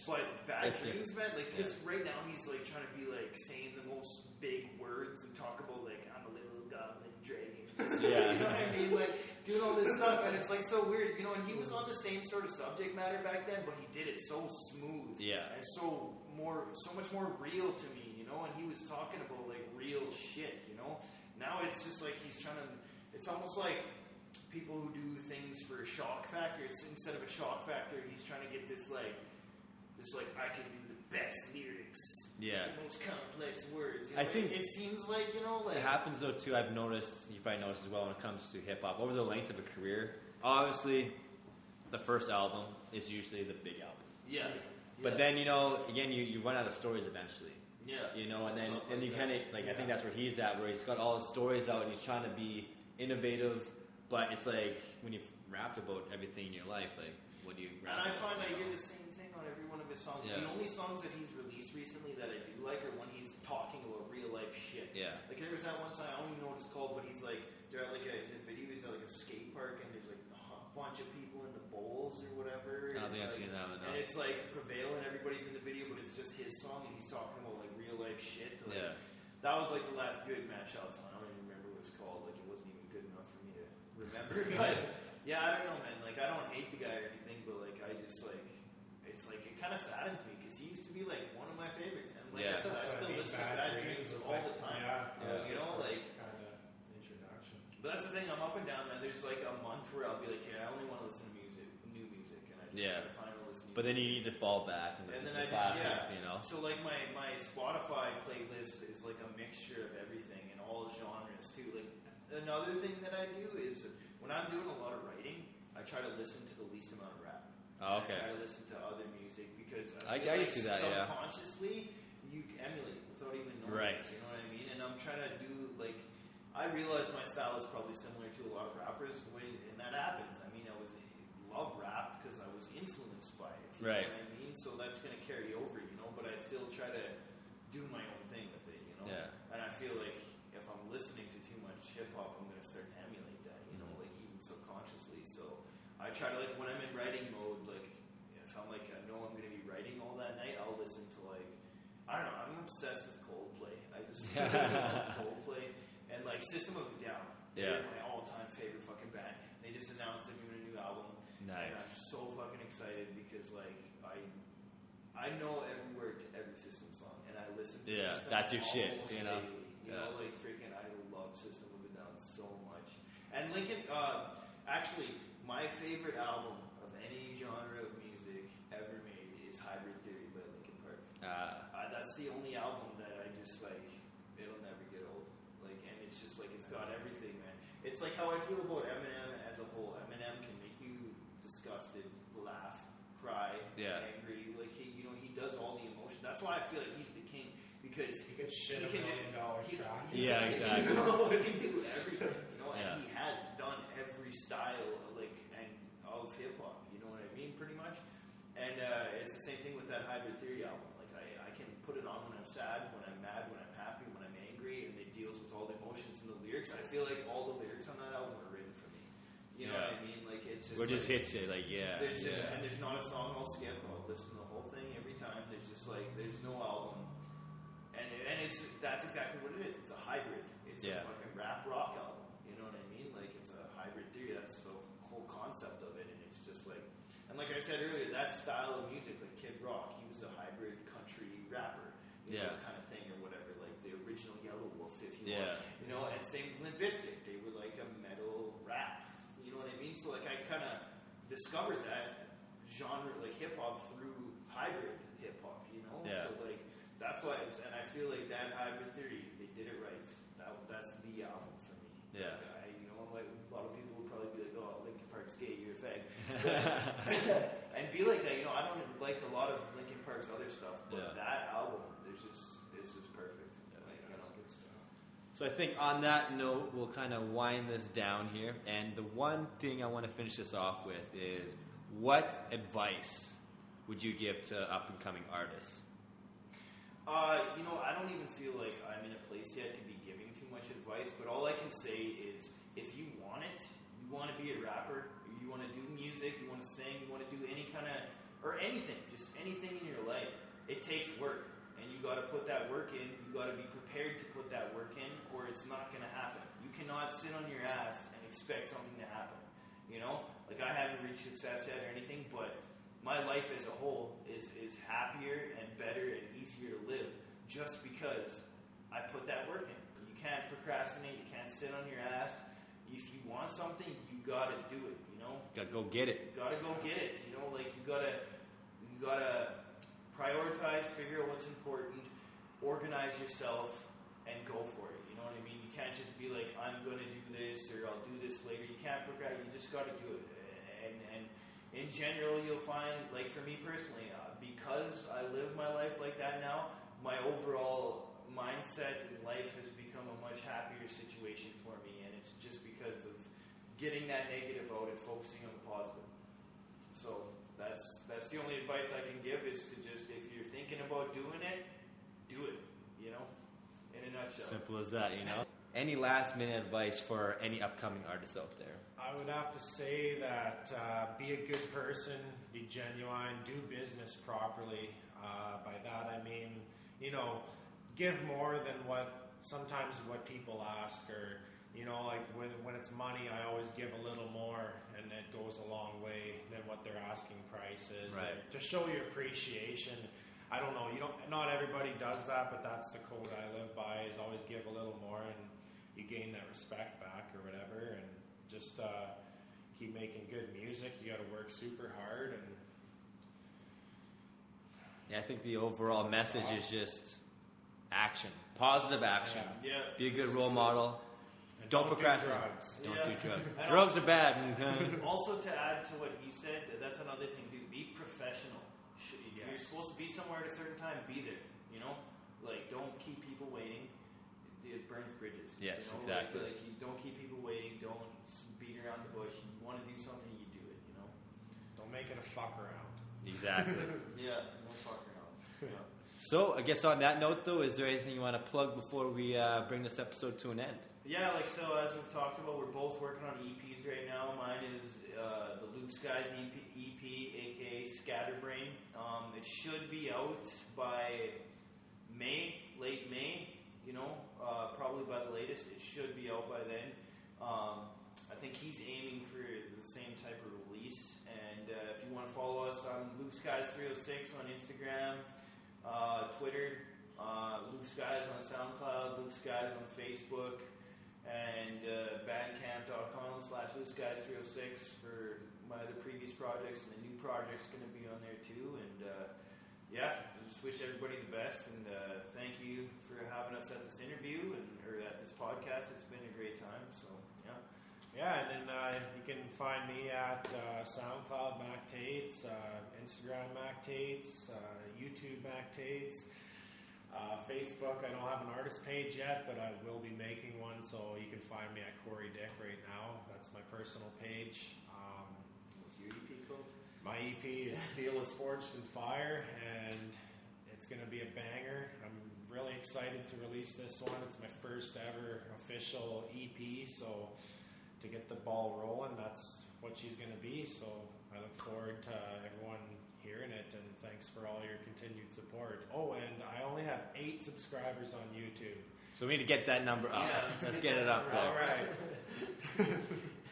But Bad Dreams, man, like, because right now he's like trying to be like saying the most big words and talk about like I'm a little goblin dragon. You know what I mean? Like doing all this stuff, and it's like so weird, And he was on the same sort of subject matter back then, but he did it so smooth, and so much more real to me. And he was talking about like real shit, Now it's just like he's trying to. It's almost like people who do things for a shock factor. It's instead of a shock factor, he's trying to get this like this like I can do the best lyrics, Yeah. the most complex words. You know, I think it seems like, you know, like it happens though too. I've noticed, you probably noticed as well when it comes to hip hop over the length of a career. Obviously, the first album is usually the big album. yeah. But then, you know, again, you run out of stories eventually. Yeah. You know, and then Stuff and like you that. kind of like I think that's where he's at, where he's got all his stories out and he's trying to be innovative. But it's like when you've rapped about everything in your life, like what do you? And Rap I about, find I you hear know? the same thing on every one of his songs. Yeah. The only songs that he's released recently that I do like are when he's talking about real life shit. Yeah. Like there was that one song, I don't even know what it's called, but he's like, they're at like in the video, he's at like a skate park and there's like a bunch of people in the bowls or whatever. I don't think and, I've like, seen that one. No. And it's like Prevail and everybody's in the video, but it's just his song and he's talking about like real life shit. Like, Yeah. That was like the last good Matt Child song. I don't even remember what it's called. Like it wasn't even good enough for me to remember. But yeah, I don't know, man. Like I don't hate the guy or anything, but like I just like it's like it kind of saddens me because he used to be like one of my favorites, and like Yeah. I said, I still listen to Bad Dreams all the time. Yeah. You know, like. kind of introduction. But that's the thing. I'm up and down, man. There's like a month where I'll be like, "Hey, I only want to listen to new music," and I just Yeah. try to find a listen. But then you need to fall back and And listen then to the I just classics, you know. So like my Spotify playlist is like a mixture of everything and all genres too. Like another thing that I do is when I'm doing a lot of writing, I try to listen to the least amount of rap. Oh, okay. I try to listen to other music because I feel can like see that, yeah. subconsciously you emulate without even knowing. Right. You know what I mean? And I'm trying to do like I realize my style is probably similar to a lot of rappers, and that happens. I mean, I love rap because I was influenced by it. You Right. know what I mean? So that's going to carry over, you know. But I still try to do my own thing with it, you know. Yeah. And I feel like if I'm listening to too much hip hop, I'm going to start to emulate that, you know, like even subconsciously. So I try to like when I'm in writing mode, like if I'm like I know I'm going to be writing all that night, I'll listen to like I don't know. I'm obsessed with Coldplay. I just love Coldplay and like System of a Down. Yeah. They're my all-time favorite fucking band. They just announced they're doing a new album. Nice. And I'm so fucking excited because like I know every word to every System song, and I listen to Yeah, System that's your shit, almost you know? daily. You Yeah. know, like freaking, I love System of a Down so much. And Linkin, actually, my favorite album of any genre of music ever made is Hybrid Theory by Linkin Park. That's the only album that I just like. It'll never get old. Like, and it's just like it's got everything, man. It's like how I feel about Eminem as a whole. Eminem can make you disgusted, laugh, cry, Yeah. angry. Like he does all the emotion. That's why I feel like he's the king because He could shit he $1 million track. Yeah, exactly. He can do everything, you know, and Yeah. he has done every style like and of hip hop. You know what I mean, pretty much. And it's the same thing with that Hybrid Theory album. Like I can put it on when I'm sad, when I'm mad, when I'm happy, when I'm angry, and it deals with all the emotions and the lyrics. I feel like all the lyrics on that album are written for me. You know Yeah. what I mean? Like it's just Or just like, hits you, like, yeah. there's just Yeah. and there's not a song I'll skip. I'll listen to the whole thing every time. There's just like there's no album, and that's exactly what it is. It's a hybrid. It's Yeah. a fucking rap rock album. You know what I mean? Like it's a hybrid theory. That's the whole concept of it, and it's just like, and like I said earlier, that style of music, like Kid Rock, he was a hybrid country rapper, you know, Yeah. kind of thing or whatever. Like the original Yellow Wolf, if you Yeah. want, you know. And same with Limp Bizkit. They were like a metal rap. You know what I mean? So like I kind of discovered that genre, like hip hop, through hybrid hip hop. You know, Yeah. so like that's why, and I feel like that Hybrid Theory, they did it right. That's the album for me. Yeah. Like, you know, like a lot of people would probably be like, "Oh, Linkin Park's gay, you're a fag," and be like that. You know, I don't like a lot of Linkin Park's other stuff, but Yeah. that album, it's just perfect. Like, you know. So I think on that note, we'll kind of wind this down here. And the one thing I want to finish this off with is, what advice would you give to up-and-coming artists? You know, I don't even feel like I'm in a place yet to be giving too much advice, but all I can say is if you want it, you want to be a rapper, you want to do music, you want to sing, you want to do any kind of, or anything, just anything in your life, it takes work. And you got to put that work in, you got to be prepared to put that work in, or it's not going to happen. You cannot sit on your ass and expect something to happen. You know? Like, I haven't reached success yet or anything, but my life as a whole is happier and better and easier to live just because I put that work in. You can't procrastinate. You can't sit on your ass. If you want something, you got to do it, you know? Gotta go get it. You got to go get it, you know? Like, you got to prioritize, figure out what's important, organize yourself, and go for it. You know what I mean? You can't just be like, I'm going to do this or I'll do this later. You can't procrastinate. You just got to do it. And in general, you'll find, like for me personally, because I live my life like that now, my overall mindset in life has become a much happier situation for me. And it's just because of getting that negative out and focusing on the positive. So that's the only advice I can give is to just, if you're thinking about doing it, do it, you know, in a nutshell. Simple as that, you know. Any last minute advice for any upcoming artists out there? I would have to say that be a good person, be genuine, do business properly. By that I mean, you know, give more than sometimes what people ask, or you know, like when it's money, I always give a little more, and it goes a long way than what their asking price is. Right. To show your appreciation. I don't know. Not everybody does that, but that's the code I live by. Is always give a little more, and you gain that respect back or whatever. And just keep making good music. You got to work super hard. And yeah, I think the overall message is just action, positive action. Yeah. Be a good role model. Don't procrastinate. Do drugs. Don't do drugs. Drugs are bad. Also, to add to what he said, that's another thing. Be professional. If you're supposed to be somewhere at a certain time, be there. You know, like don't keep people waiting. It burns bridges. Yes, you know? exactly. Like you don't keep people waiting. Don't beat around the bush. You want to do something, you do it. You know. Don't make it a fuck around. Exactly. Yeah, no fuck around. Yeah. So, I guess on that note, though, is there anything you want to plug before we bring this episode to an end? Yeah, like so as we've talked about, we're both working on EPs right now. Mine is the Luke Skies EP, aka Scatterbrain. It should be out by May, late May, you know, probably by the latest. It should be out by then. I think he's aiming for the same type of release. And if you want to follow us, I'm Luke Skies 306 on Instagram, Twitter, Luke Skies on SoundCloud, Luke Skies on Facebook, and bandcamp.com/LukeSkies306 for my other previous projects, and the new project's going to be on there too. And yeah, I just wish everybody the best, and thank you for having us at this interview or at this podcast. It's been a great time. So yeah. Yeah, and then you can find me at SoundCloud Mactates, Instagram Mactates, YouTube Mactates. Facebook, I don't have an artist page yet, but I will be making one, so you can find me at Corey Dick right now. That's my personal page. What's your EP called? My EP is Steel is Forged in Fire, and it's going to be a banger. I'm really excited to release this one. It's my first ever official EP, so to get the ball rolling, that's what she's going to be. So I look forward to everyone hearing it, and thanks for all your continued support. Oh, and I only have 8 subscribers on YouTube. So we need to get that number up. Yeah, let's get it up there. All right.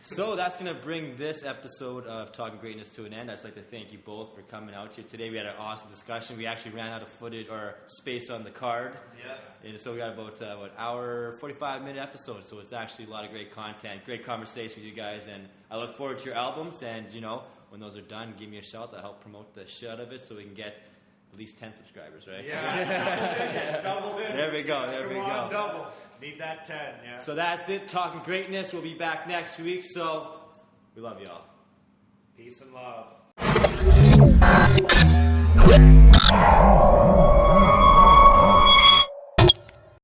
So that's going to bring this episode of Talking Greatness to an end. I'd just like to thank you both for coming out here today. We had an awesome discussion. We actually ran out of footage or space on the card. Yeah. And so we got about an hour, 45-minute episode. So it's actually a lot of great content, great conversation with you guys. And I look forward to your albums. And, you know, when those are done, give me a shout. I'll help promote the shit out of it so we can get at least 10 subscribers, right? Yeah. Double digits. There we go. There we go. Double. Need that 10, yeah. So that's it. Talking Greatness. We'll be back next week. So we love y'all. Peace and love.